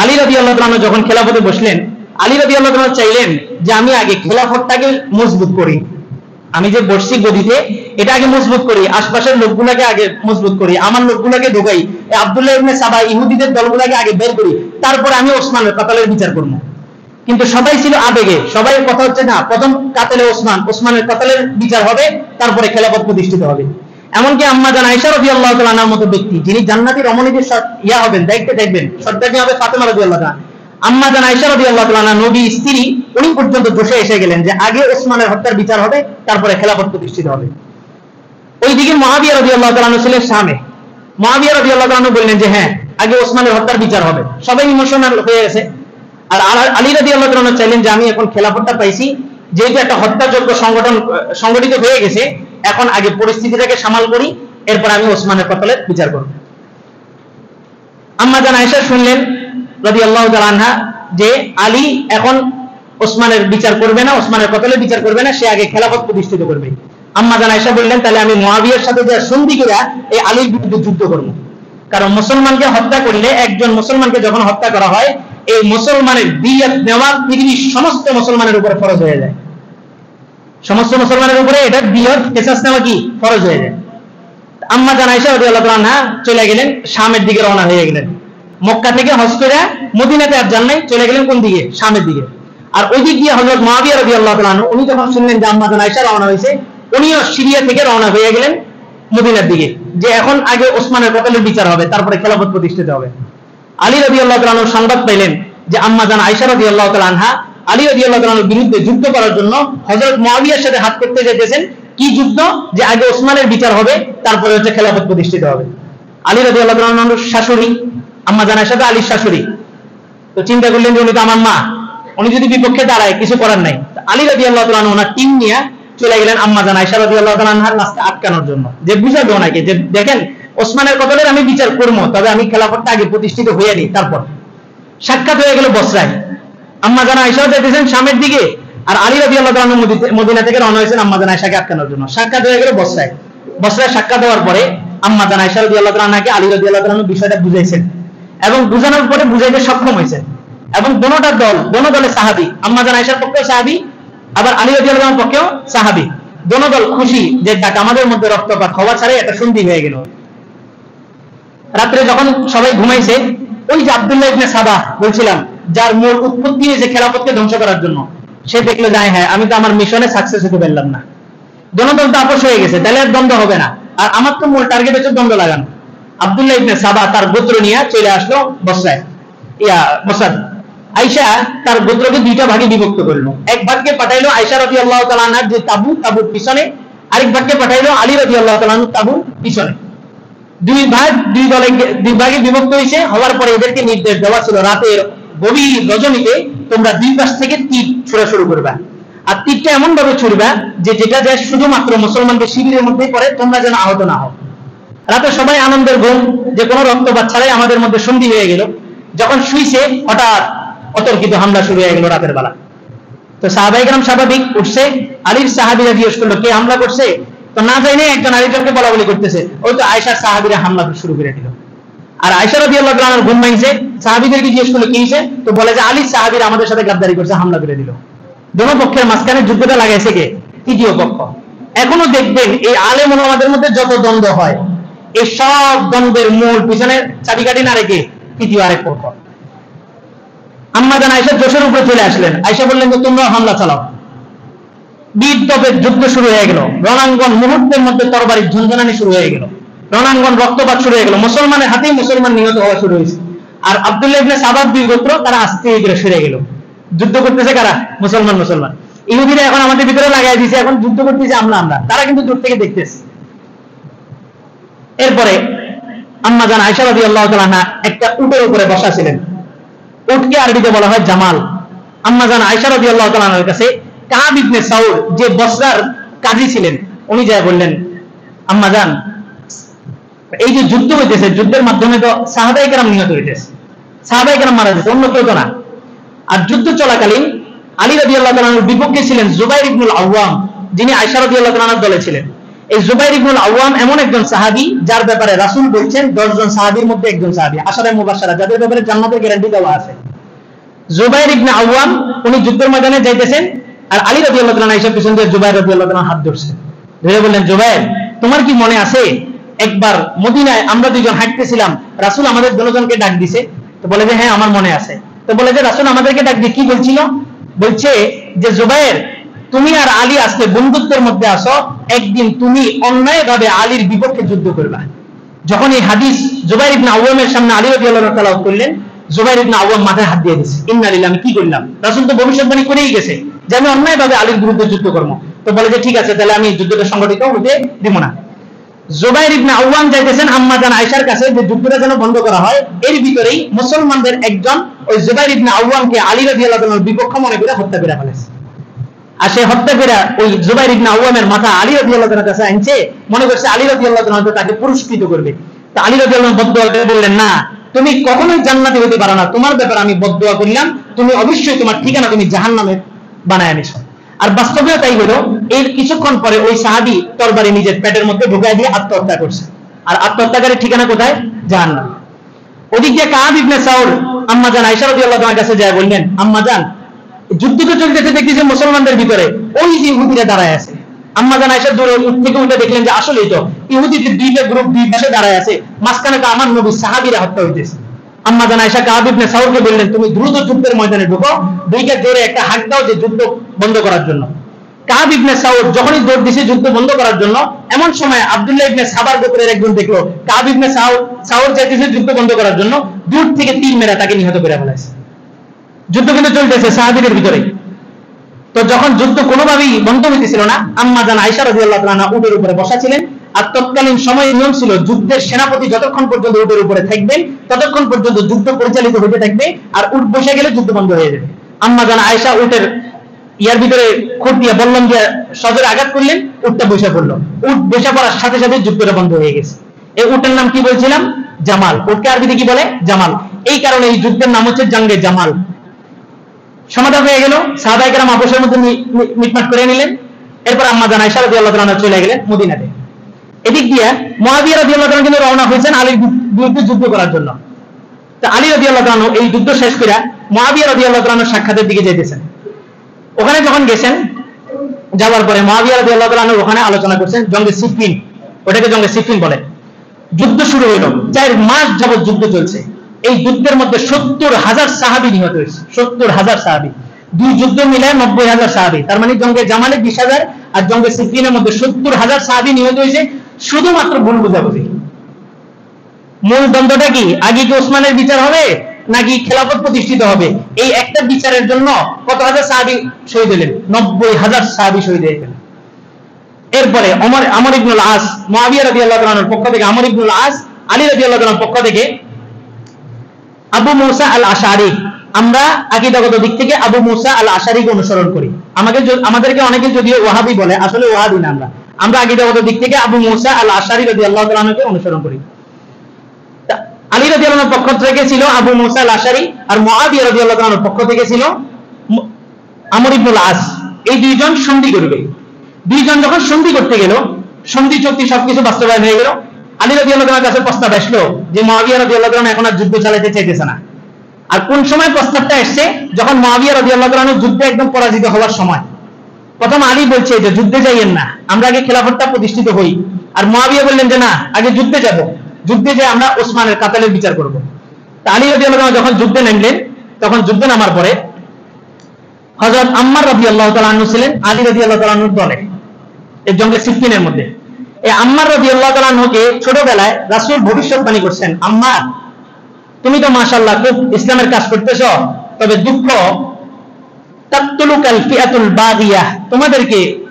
আলী রাদিয়াল্লাহু তাআলা যখন খেলাফতে বসলেন, আলী রাদিয়াল্লাহু তাআলা চাইলেন যে আমি আগে খেলাফতটাকে মজবুত করি, আমি যে বসছি গদিতে এটা আগে মজবুত করি, আশপাশের লোকগুলোকে আগে মজবুত করি, আমার লোকগুলোকে ঢোকাই, আব্দুল্লাহ ইবনে সাবা ইহুদিদের দলগুলোকে আগে বের করি, তারপরে আমি ওসমানের কাতালের বিচার করব। কিন্তু সবাই ছিল আবেগে, সবাই কথা হচ্ছে না প্রথম কাতালে ওসমানের কাতালের বিচার হবে, তারপরে খেলাফত প্রতিষ্ঠিত হবে। এমনকি আম্মা জান আয়েশা রাদিয়াল্লাহু তাআলা আনহার মতো ব্যক্তি যিনি জান্নাতি রমণীদের হবেন, দায়িত্বে দেখবেন, সর্দারনি হবে ফাতেমা রাদিয়াল্লাহু তাআলা, আম্মা জান আয়েশা রাদিয়াল্লাহু তাআলা আনহা নবী স্ত্রী, উনি পর্যন্ত বসে এসে গেলেন যে আগে ওসমানের হত্যার বিচার হবে, তারপরে খেলাফত প্রতিষ্ঠিত হবে। ওইদিকে মুআবিয়া রাদিয়াল্লাহু তাআলা আনহু ছিলেন শামে। মুআবিয়া রাদিয়াল্লাহু তাআলা আনহু বললেন যে হ্যাঁ আগে ওসমানের হত্যার বিচার হবে। সবাই ইমোশনাল হয়ে গেছে। আর আলী রাদিয়াল্লাহু তাআলা আনহু চাইলেন যে আমি এখন খেলাফতটা পাইছি, যেহেতু একটা হত্যাযোগ্য সংগঠিত হয়ে গেছে, এখন আগে পরিস্থিতিটাকে সামাল করি, এরপর আমি ওসমানের কতলের বিচার করব। আম্মা জান আয়েশা শুনলেন রাদিয়াল্লাহু তাআলা আনহা যে আলী এখন ওসমানের বিচার করবে না, ওসমানের কতলের বিচার করবে না, সে আগে খেলাফত প্রতিষ্ঠিত করবে। আম্মা জান আয়েশা বললেন তাহলে আমি মুআবিয়ার সাথে যে সন্ধি করে এই আলীর বিরুদ্ধে যুদ্ধ করব, কারণ মুসলমানকে হত্যা করলে, একজন মুসলমানকে যখন হত্যা করা হয়, এই মুসলমানের দিয়াত নেওয়া পৃথিবীর সমস্ত মুসলমানের উপরে ফরজ হয়ে যায়, সমস্ত মুসলমানের উপরে এটা দিয়াত কিসাস নেওয়া কি ফরজ হয়ে যায়। আম্মা জান আয়েশা রাদিয়াল্লাহু তাআলা আনহা চলে গেলেন শামের দিকে, রওনা হয়ে গেলেন। মক্কা থেকে হজ করে মদিনাতে আর যান নাই, চলে গেলেন কোন দিকে? শামের দিকে। আর ওই দিক দিয়ে হযরত মুআবিয়া রাদিয়াল্লাহু তাআলা আনহু উনি যখন শুনলেন যে আম্মা জান আয়েশা রওনা হয়েছে, উনিও সিরিয়া থেকে রওনা হয়ে গেলেন মদিনার দিকে, যে এখন আগে ওসমানের কতলের বিচার হবে, তারপরে খেলাফত প্রতিষ্ঠিত হবে। আলী রাদিয়াল্লাহু তাআলা আনহু সংবাদ পাইলেন যে আম্মা জান আয়েশা রাদিয়াল্লাহু তাআলা আনহা আলী রাদিয়াল্লাহু তাআলা আনহুর বিরুদ্ধে যুদ্ধ করার জন্য হযরত মুআবিয়ার সাথে হাত করতে যেতেছেন। কি যুদ্ধ? যে আগে ওসমানের বিচার হবে, তারপরে হচ্ছে খেলাফত প্রতিষ্ঠিত হবে। আলী রাদিয়াল্লাহু তাআলা আনহুর শাশুড়ি আম্মা জান আয়েশা তো আলীর শাশুড়ি, তো চিন্তা করলেন যে উনি তো আমার মা, উনি যদি বিপক্ষে দাঁড়ায় কিছু করার নাই। আলী রাদিয়াল্লাহু তাআলা আনহু ওনার টিম নিয়ে চলে গেলেন আম্মা জান আয়েশা রাদিয়াল্লাহু তাআলা আনহার রাস্তা আটকানোর জন্য, যে বুঝাবে ওনাকে যে দেখেন ওসমানের কতলের আমি বিচার করবো, তবে আমি খেলাফতটা আগে প্রতিষ্ঠিত হয়ে নি। তারপর সাক্ষাৎ হয়ে গেল বসরায়, আম্মা জান আয়েশা যেতেছেন শামের দিকে, আর আলী রাদিয়াল্লাহু তাআলা আনহু মদিনা থেকে রওনা হয়েছেন আম্মা জান আয়েশাকে আটকানোর জন্য। সাক্ষাৎ হয়ে গেল বসরায়। বসরায় সাক্ষাৎ হওয়ার পরে আম্মা জান আয়েশা রাদিয়াল্লাহু তাআলা আনহাকে আলী রাদিয়াল্লাহু তাআলা আনহু বিষয়টা বুঝাইছেন, এবং বুঝানোর পরে বুঝাইতে সক্ষম হয়েছেন, এবং দোনো দলে সাহাবী, আম্মা জান আয়েশার পক্ষেও সাহাবী, আবার আলী রাদিয়াল্লাহু তাআলার পক্ষেও সাহাবী, দোনো দল খুশি যে আমাদের মধ্যে রক্তপাত হওয়া ছাড়াই একটা সন্ধি হয়ে গেল। রাত্রে যখন সবাই ঘুমাইছে, ওই যে আব্দুল্লাহ ইবনে সাবা বলছিলাম, যার মূল উৎপত্তি হয়েছে খেলাফতকে ধ্বংস করার জন্য, সে দেখলো যায় হ্যাঁ আমি তো আমার মিশনে সাকসেস হতে পারলাম না, দোনো দল তো আপোষ হয়ে গেছে, তাহলে আর দ্বন্দ্ব হবে না, আর আমার তো মূল টার্গেট হচ্ছে দ্বন্দ্ব লাগানো। আব্দুল্লাহ ইবনে সাবা তার গোত্র নিয়ে চলে আসলো বসরায়, বসরা। আয়েশা তার গোত্রকে দুইটা ভাগে বিভক্ত করলো, এক ভাগকে পাঠাইলো আয়েশা রাদিয়াল্লাহু তাআলা আনহার যে তাবুর পিছনে, আরেক ভাগকে পাঠাইলো আলী রাদিয়াল্লাহু তাআলা আনহুর তাবুর পিছনে। দুই ভাগে বিভক্ত হয়েছে। হওয়ার পরে এদেরকে নির্দেশ দেওয়া ছিল রাতের গভীর রজনীতে তোমরা দুই পাশ থেকে তীর ছোড়া শুরু করবা, আর তীরটা এমন ভাবে ছুড়বা যে যেটা যায় শুধুমাত্র মুসলমানদের শিবিরের মধ্যেই পড়ে, তোমরা যেন আহত না হও। রাতে সবাই আনন্দের ঘুম, যে কোনো রক্তপাত ছাড়াই আমাদের মধ্যে সন্ধি হয়ে গেল। যখন শুইছে হঠাৎ অতর্কিত হামলা শুরু হয়ে গেল রাতের বেলা। তো সাহাবায়ে কেরাম স্বাভাবিক উঠছে, আলীর সাহাবীরা জিজ্ঞেস করলো কে হামলা করছে, তো না জানি একজন আরেকজনকে বলা বলি করতেছে, ওই তো আয়েশার সাহাবীরা হামলা শুরু করে দিল। আর আয়েশা রাদিয়াল্লাহু তাআলা আনহার ঘুম ভাঙছে, সাহাবীদেরকে জিজ্ঞেস করলো কি হয়েছে, তো বলে যে আলীর সাহাবীরা আমাদের সাথে গাদ্দারি করছে, হামলা করে দিল। দোনো পক্ষের মাঝখানে যুদ্ধটা লাগাইছে কে? তৃতীয় পক্ষ। এখনো দেখবেন এই আলেম ওলামাদের মধ্যে যত দ্বন্দ্ব হয়, এই সব দ্বন্দ্বের মূল পিছনে চাবিকাঠি না রেখে তৃতীয় আরেক পক্ষ। আম্মা জান আয়েশা জোশের উপরে চলে আসলেন, আয়েশা বললেন যে তোমরা হামলা চালাও। বীরত্বের যুদ্ধ শুরু হয়ে গেল, রণাঙ্গন মুহূর্তের মধ্যে তরবারির ঝনঝনানি শুরু হয়ে গেল, রণাঙ্গন রক্তপাত শুরু হয়ে গেল, মুসলমানের হাতেই মুসলমান নিহত হওয়া শুরু হয়েছে। আর আব্দুল্লাহ ইবনে সাবাব দুই গোত্র তারা আস্তে করে সরে গেল। যুদ্ধ করতেছে কারা? মুসলমান। ইহুদিরা এখন আমাদের ভিতরে লাগাই দিয়েছে, এখন যুদ্ধ করতেছে আমরা, তারা কিন্তু দূর থেকে দেখতেছে। এরপরে আম্মা জান আয়েশা রাদিয়াল্লাহু তাআলা আনহা একটা উটের উপরে বসা ছিলেন। উটকে আরবিতে বলা হয় জামাল। আম্মা জান আয়েশা রাদিয়াল্লাহু তাআলা আনহার কাছে কাব ইবনে সাউর, যে বসরার কাজী ছিলেন, উনি যায় বললেন, আম্মা জান, এই যে যুদ্ধ হইতেছে, যুদ্ধের মাধ্যমে তো সাহাবায়ে কেরাম নিহত হইতেছে, সাহাবায়ে কেরাম মারা যাচ্ছে, অন্য কেউ তো না। আর যুদ্ধ চলাকালীন আলী রাদিয়াল্লাহু তাআলা আনহুর বিপক্ষে ছিলেন জুবাইর ইবনুল আওয়াম, যিনি আয়েশা রাদিয়াল্লাহু তাআলা আনহার দলে ছিলেন। এই জুবাইর ইবনুল আওয়াম এমন একজন সাহাবী যার ব্যাপারে রাসূল বলছেন 10 জন সাহাবীর মধ্যে একজন সাহাবী, আশারায়ে মুবাশশারা, যাদের ব্যাপারে জান্নাতের গ্যারান্টি দেওয়া আছে। জুবাইর ইবনে আওয়াম উনি যুদ্ধের ময়দানে যাইতেছেন, আর আলী রাদিয়াল্লাহু তাআলা আয়েশার পিছন দিয়ে জুবাইর রাদিয়াল্লাহু তাআলা হাত ধরছেন, ধরে বললেন, জুবাইর, তোমার কি মনে আছে একবার মদিনায় আমরা দুইজন হাঁটতেছিলাম, রাসূল আমাদের দুজনকে ডাক দিছে? তো বলে যে হ্যাঁ আমার মনে আছে। তো বলে যে রাসূল আমাদেরকে ডাক দিয়ে কি বলছিল? বলছে যে জুবাইর, তুমি আর আলী আজকে বন্ধুত্বের মধ্যে আসো, একদিন তুমি অন্যায়ভাবে আলীর বিপক্ষে যুদ্ধ করবা। যখন এই হাদিস জুবাইর ইবনে আওয়ামের সামনে আলী রাদিয়াল্লাহু তাআলা করলেন, জুবাইর ইবনে আওয়াম মাথায় হাত দিয়ে দিয়েছে, ইন্না লিল্লাহি, আমি কি করলাম? রাসূল তো ভবিষ্যৎবাণী করেই গেছে যে আমি অন্যায়ভাবে আলীর বিরুদ্ধে যুদ্ধ করব। তো বলে যে ঠিক আছে, তাহলে আমি যুদ্ধটা সংগঠিত হতে দিব না। জুবাইর ইবনে আওয়াম যাইতেছেন আম্মা জান আয়েশার কাছে যে যুদ্ধটা যেন বন্ধ করা হয়, এর ভিতরেই মুসলমানদের একজন ওই জুবাইর ইবনে আওয়ামকে আলী রাদিয়াল্লাহু তাআলার বিপক্ষ মনে করে হত্যা করে ফেলেছে। আর সে হত্যা করে ওই জুবাইর ইবনে আওয়ামের মাথা আলী রাদিয়াল্লাহু তাআলার কাছে আনছে, মনে করছে আলী রাদিয়াল্লাহু তাআলা তাকে পুরস্কৃত করবে। তো আলী রাদিয়াল্লাহু তাআলা বদদুয়া করে বললেন, না, তুমি কখনোই জান্নাতি হতে পারো না, তোমার ব্যাপারে আমি বদদুয়া করলাম, তুমি অবশ্যই তোমার ঠিকানা তুমি জাহান্নামে বানায় নিছো। আর বাস্তবে তাই হলো, এর কিছুক্ষণ পরে ওই সাহাবী তরবারি নিজের পেটের মধ্যে ঢুকায় দিয়ে আত্মহত্যা করছে। আর আত্মহত্যাকারীর ঠিকানা কোথায়? জাহান্নাম। ওদিক দিয়ে কাব ইবনে সাউর আম্মা জান আয়েশা রাদিয়াল্লাহু তাআলার কাছে যায় বললেন, আম্মা জান, যুদ্ধ তো চলতেছে, দেখতেছেন মুসলমানদের ভিতরে ওই যে ইহুদিরা দাঁড়ায় আছে। আম্মা জান আয়েশা দূরে থেকে উঠে দেখলেন যে আসলেই তো ইহুদিদের দুইটা গ্রুপ দুই পাশে দাঁড়ায় আছে, মাঝখানে তো আমার নবী সাহাবীরা হত্যা হইতেছে। আম্মা জান আয়েশা কাব ইবনে সাউরকে বললেন, তুমি দ্রুত যুদ্ধের ময়দানে ঢুকো, দুইটা জোরে একটা হাঁক দাও যে যুদ্ধ বন্ধ করার জন্য। কাব ইবনে সাউর যখনই দৌড় দিছে যুদ্ধ বন্ধ করার জন্য, এমন সময় আব্দুল্লাহ ইবনে সাবার গোত্রের একজন দেখলো কাব ইবনে সাউর যাইতেছে যুদ্ধ বন্ধ করার জন্য, দূর থেকে তীর মেরে তাকে নিহত করে ফেলেছে। যুদ্ধ কিন্তু চলতেছে সাহাবীদের ভিতরে। তো যখন যুদ্ধ কোনোভাবেই বন্ধ হইতেছিল না, আম্মা জান আয়েশা রাদিয়াল্লাহু তাআলা উটের উপরে বসা ছিলেন। আর তৎকালীন সময়ের নিয়ম ছিল, যুদ্ধের সেনাপতি যতক্ষণ পর্যন্ত উটের উপরে থাকবেন ততক্ষণ পর্যন্ত যুদ্ধ পরিচালিত হতে থাকবে, আর উট বসে গেলে যুদ্ধ বন্ধ হয়ে যাবে। আম্মা জান আয়েশা উটের ইয়ার ভিতরে খুঁট দিয়ে বল্লম দিয়ে সজোরে আঘাত করলেন, উটটা বসে পড়লো। উট বসে পড়ার সাথে সাথে যুদ্ধটা বন্ধ হয়ে গেছে। এই উটের নাম কি বলছিলাম? জামাল। উটকে আরবিতে কি বলে? জামাল। এই কারণে এই যুদ্ধের নাম হচ্ছে জাঙ্গে জামাল। সমাধান হয়ে গেল, সাহাবায়ে কেরাম আপসের মধ্যে মিটমাট করে নিলেন। এরপর আম্মা জান আয়েশা রাদিয়াল্লাহু তাআলা চলে গেলেন মদিনাতে। এদিক দিয়ে মুআবিয়া রাদিয়াল্লাহু তাআলা কিন্তু রওনা হয়েছেন আলীর বিরুদ্ধে যুদ্ধ করার জন্য। তো আলী রাদিয়াল্লাহু তাআলা এই যুদ্ধ শেষ করে মুআবিয়া রাদিয়াল্লাহু তাআলার সাক্ষাতের দিকে যাইতেছেন। ওখানে যখন গেছেন, যাওয়ার পরে মুআবিয়া রাদিয়াল্লাহু তাআলা ওখানে আলোচনা করছেন জঙ্গে সিফিন, ওটাকে জঙ্গে সিফিন বলে। যুদ্ধ শুরু হইল, 4 মাস যাবত যুদ্ধ চলছে। এই যুদ্ধের মধ্যে 70,000 সাহাবী নিহত হয়েছে। 70,000 সাহাবী, দুই যুদ্ধ মিলে 90,000 সাহাবী। তার মানে জঙ্গে জামালে 20,000 আর জঙ্গে সিফিনের মধ্যে 70,000 সাহাবী নিহত হয়েছে, শুধুমাত্র ভুল বুঝাবুঝি। মূল দ্বন্দ্বটা কি? আগে কি ওসমানের বিচার হবে নাকি খেলাফত প্রতিষ্ঠিত হবে? এই একটা বিচারের জন্য কত হাজার সাহাবী শহীদ হলেন? 90,000 সাহাবী শহীদ হয়ে গেলেন। এরপরে আমর ইবনুল আস, মুআবিয়া রাদিয়াল্লাহু তাআলার পক্ষ থেকে আমর ইবনুল আস, আলী রাদিয়াল্লাহু তাআলার পক্ষ থেকে আবু মুসা আল আশআরী। আমরা আকীদাগত দিক থেকে আবু মুসা আল আশআরীকে অনুসরণ করি। আমাদেরকে অনেকে যদিও ওয়াহাবি বলে, আসলে ওয়াহাবি না, আমরা আকীদাগত দিক থেকে আবু মুসা আল আশআরী রাদিয়াল্লাহু তাআলাকে অনুসরণ করি। আলী রাদিয়াল্লাহু তাআলার পক্ষ থেকে ছিল আবু মুসা আল আশআরী, আর মুআবিয়া রাদিয়াল্লাহু তাআলার পক্ষ থেকে ছিল আমর ইবনুল আস। এই দুইজন সন্ধি করবে। দুইজন যখন সন্ধি করতে গেল, সন্ধি চুক্তি সবকিছু বাস্তবায়ন হয়ে গেল। আলী রাদিয়াল্লাহু তাআলার কাছে প্রস্তাব আসলো যে মুআবিয়া রাদিয়াল্লাহু তাআলা এখন আর যুদ্ধ চালাতে চাইতেছে না। আর কোন সময় প্রস্তাবটা আসছে? যখন মুআবিয়া রাদিয়াল্লাহু তাআলা যুদ্ধে একদম পরাজিত হওয়ার সময়। প্রথম আলী বলছে যে যুদ্ধে যাইয়েন না, আমরা আগে খেলাফতটা প্রতিষ্ঠিত হই। আর মুআবিয়া বললেন যে না, আগে যুদ্ধে যাব, যুদ্ধে যে আমরা ওসমানের কাতালের বিচার করব। তা আলী রাদিয়াল্লাহু তাআলা যখন যুদ্ধে নামলেন, তখন যুদ্ধে নামার পরে হযরত আম্মার রাদিয়াল্লাহু তাআলা আনহু ছিলেন আলী রাদিয়াল্লাহু তাআলা আনহুর দলে এই জঙ্গে সিফিনের মধ্যে। এই আম্মার রাদিয়াল্লাহু তাআলা আনহুকে ছোটবেলায় রাসূল ভবিষ্যৎবাণী করছেন, আম্মার তুমি তো মাশাআল্লাহ খুব ইসলামের কাজ করতেছো, তবে দুঃখ তাকতুলুকাল ফিআতুল বাগিয়াহ,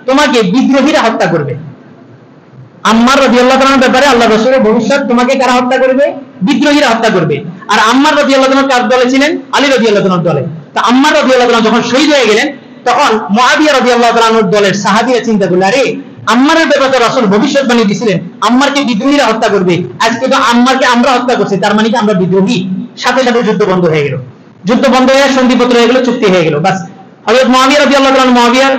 তোমাকে বিদ্রোহীরা হত্যা করবে। আম্মার রাদিয়াল্লাহু তাআলার ব্যাপারে আল্লাহ রাসূলের ভবিষ্যৎ, তোমাকে কারা হত্যা করবে? বিদ্রোহীরা হত্যা করবে। আর আম্মার রাদিয়াল্লাহু তাআলা কার দলে ছিলেন? আলী রাদিয়াল্লাহু তাআলার দলে। তো আম্মার রাদিয়াল্লাহু তাআলা যখন শহীদ হয়ে গেলেন, তখন মুআবিয়া রাদিয়াল্লাহু তাআলার দলের সাহাবীরা চিন্তা করলেন, আরে আম্মারের ব্যাপারে রাসূল ভবিষ্যৎবাণী দিয়েছিলেন আম্মারকে বিদ্রোহীরা হত্যা করবে, আজকে তো আম্মারকে আমরা হত্যা করছি, তার মানে কি আমরা বিদ্রোহী? সাথে সাথে যুদ্ধ বন্ধ হয়ে গেল, যুদ্ধ বন্ধ হয়ে সন্ধিপত্র হয়ে গেল, চুক্তি হয়ে গেল। বাস হযরত মুআবিয়া রাদিয়াল্লাহু তাআলা মুআবিয়ার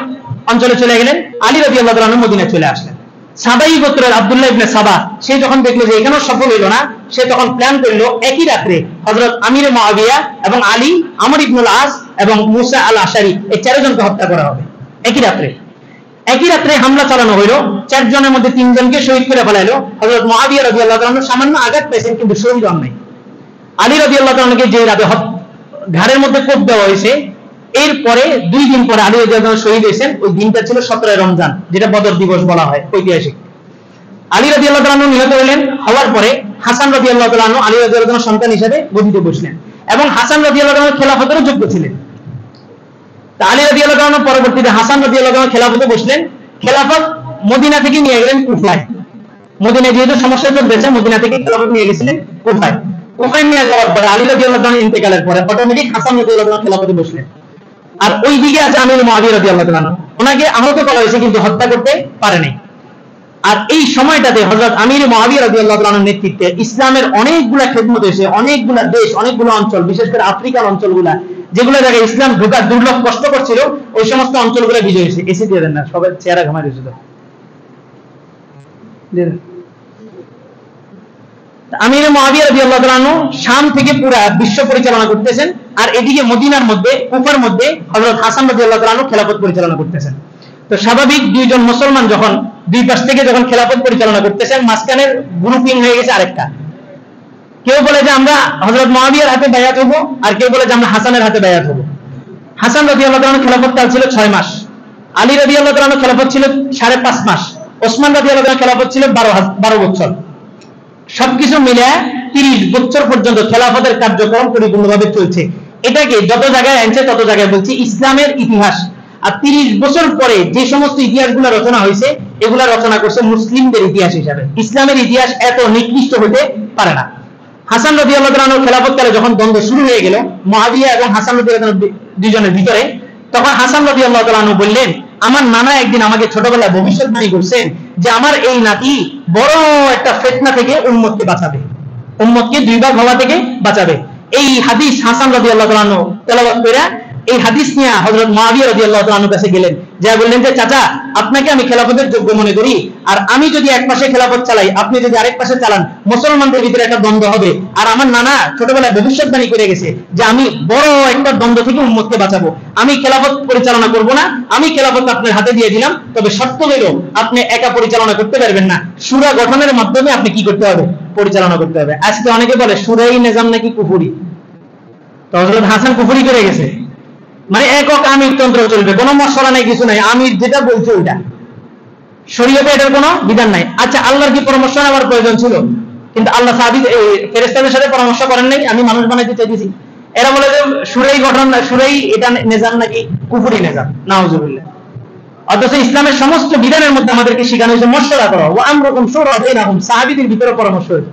অঞ্চলে চলে গেলেন, আলী রাদিয়াল্লাহু তাআলা মদিনায় চলে আসলেন। সাবাই গোত্রের আব্দুল্লাহ ইবনে সাবা সে যখন দেখলো যে এখানেও সফল হইল না, সে তখন প্ল্যান করলো একই রাত্রে হযরত আমির মুআবিয়া এবং আলী, আমর ইবনুল আস এবং মুসা আল আশারি, এই চারজনকে হত্যা করা হবে একই রাত্রে হামলা চালানো হইল। 4 জনের মধ্যে 3 জনকে শহীদ করে ফেলাইলো। হযরত মুআবিয়া রাদিয়াল্লাহু তাআলা সামান্য আঘাত পেয়েছেন, কিন্তু শহীদ হন নাই। আলী রাদিয়াল্লাহু তাআলাকে যে রাতে ঘাড়ের মধ্যে কোপ দেওয়া হয়েছে, এরপরে 2 দিন পরে আলী রাদিয়াল্লাহু তাআলা শহীদ হয়েছেন। ওই দিনটা ছিল 17 রমজান, যেটা বদর দিবস বলা হয় ঐতিহাসিক। আলী রাদিয়াল্লাহু তাআলা নিহত হলেন। হওয়ার পরে হাসান রাদিয়াল্লাহু তাআলা আলী রাদিয়াল্লাহু তাআলার সন্তান হিসেবে গদিতে বসলেন এবং হাসান রাদিয়াল্লাহু তাআলা খেলাফতের যোগ্য ছিলেন। তা আলী রাদিয়াল্লাহু তাআলা পরবর্তীতে হাসান রাদিয়াল্লাহু তাআলা খেলাফতে বসলেন। খেলাফত মদিনা থেকে নিয়ে গেলেন কুফায়। মদিনায় যেহেতু সমস্যা চলতেছে, মদিনা থেকে খেলাফত নিয়ে গেছিলেন কুফায়। কুফায় নিয়ে যাওয়ার পরে আলী রাদিয়াল্লাহু তাআলা ইন্তেকালের পরে অটোমেটিক হাসান রাদিয়াল্লাহু তাআলা খেলাফতে বসলেন। আর ওইদিকে আছে আমির মুআবিয়া রাদিয়াল্লাহু তাআলা, ওনাকে আহত করা হয়েছে কিন্তু হত্যা করতে পারেনি। আর এই সময়টাতে হযরত আমির মুআবিয়া রাদিয়াল্লাহু তাআলার নেতৃত্বে ইসলামের অনেকগুলা খেদমত হয়েছে, অনেকগুলা দেশ, অনেকগুলো অঞ্চল, বিশেষ করে আফ্রিকার অঞ্চলগুলা, যেগুলো জায়গায় ইসলাম ঢোকার দুর্লভ কষ্ট করছিল, ওই সমস্ত অঞ্চলগুলো বিজয় হয়েছে। এসে দিয়ে দেন না, সবাই চেহারা ঘামাই দিয়েছিল। আমির মুআবিয়া রাদিয়াল্লাহু তাআলা শাম থেকে পুরা বিশ্ব পরিচালনা করতেছেন, আর এদিকে মদিনার মধ্যে কুফার মধ্যে হযরত হাসান রাদিয়াল্লাহু তাআলা খেলাফত পরিচালনা করতেছেন। তো স্বাভাবিক দুইজন মুসলমান যখন দুই পাশ থেকে যখন খেলাফত পরিচালনা করতেছেন, মাঝখানের গ্রুপিং হয়ে গেছে আরেকটা। কেউ বলে যে আমরা হযরত মুআবিয়ার হাতে বায়াত হব, আর কেউ বলে যে আমরা হাসানের হাতে বায়াত হব। হাসান রাদিয়াল্লাহু তাআলার খেলাফত কাল ছিল 6 মাস, আলী রাদিয়াল্লাহু তাআলার খেলাফত ছিল 5.5 মাস, ওসমান রাদিয়াল্লাহু তাআলার খেলাফত ছিল 12 বছর। সবকিছু মিলে 30 বছর পর্যন্ত খেলাফতের কার্যক্রম পরিপূর্ণভাবে চলছে। এটাকে যত জায়গায় আনছে তত জায়গায় বলছি ইসলামের ইতিহাস। আর 30 বছর পরে যে সমস্ত ইতিহাসগুলো রচনা হয়েছে, এগুলা রচনা করছে মুসলিমদের ইতিহাস হিসাবে। ইসলামের ইতিহাস এত নিকৃষ্ট হতে পারে না। হাসান রাদিয়াল্লাহু তাআলার খেলাফতকালে যখন দ্বন্দ্ব শুরু হয়ে গেল মুআবিয়া এবং হাসান রাদিয়াল্লাহু তাআলা দুইজনের ভিতরে, তখন হাসান রাদিয়াল্লাহু তাআলা বললেন, আমার নানা একদিন আমাকে ছোটবেলায় ভবিষ্যৎবাণী করছেন যে আমার এই নাতি বড় একটা ফিতনা থেকে উম্মতকে বাঁচাবে, উম্মতকে 2 ভাগ হওয়া থেকে বাঁচাবে। এই হাদিস হাসান রাদিয়াল্লাহু তাআলা তেলাওয়াত করে এই হাদিস নিয়ে হযরত মুআবিয়া রাদিয়াল্লাহু তাআলার কাছে গেলেন, যা বললেন যে চাচা, আপনাকে আমি খেলাফতের যোগ্য মনে করি, আর আমি যদি এক পাশে খেলাফত চালাই, আপনি যদি আরেক পাশে চালান, মুসলমানদের ভিতরে একটা দ্বন্দ্ব হবে। আর আমার নানা ছোটবেলায় ভবিষ্যৎবাণী করে গেছে যে আমি বড় একটা দ্বন্দ্ব থেকে উম্মতকে বাঁচাবো, আমি খেলাফত পরিচালনা করব না, আমি খেলাফত আপনার হাতে দিয়ে দিলাম, তবে শর্ত হলো আপনি একা পরিচালনা করতে পারবেন না, সূরা গঠনের মাধ্যমে আপনি কি করতে হবে? পরিচালনা করতে হবে। আজকে অনেকে বলে সূরাই নিজাম নাকি কুফরি, তো হযরত হাসান কুফরি করে গেছে, মানে একক আমির তন্ত্র চলবে, কোনো মশলা নাই, কিছু নাই, আমির যেটা বলছে ওইটা, শরীয়তে এটার কোনো বিধান নাই। আচ্ছা, আল্লাহর কি পরামর্শ নেওয়ার প্রয়োজন ছিল? কিন্তু আল্লাহ ফেরেশতাদের সাথে পরামর্শ করেন নাই, আমি মানুষ বানাইতে চাইতেছি। এরা বলে যে সূরাই গঠন, সূরাই এটা নিজাম নাকি কুফরি নিজাম, নাউযুবিল্লাহ। অথচ ইসলামের সমস্ত বিধানের মধ্যে আমাদেরকে শেখানো হয়েছে মশলা করো, ওয়া আমরুকুম শুরা বাইনাকুম, সাহাবীদের ভিতরে পরামর্শ হয়েছে।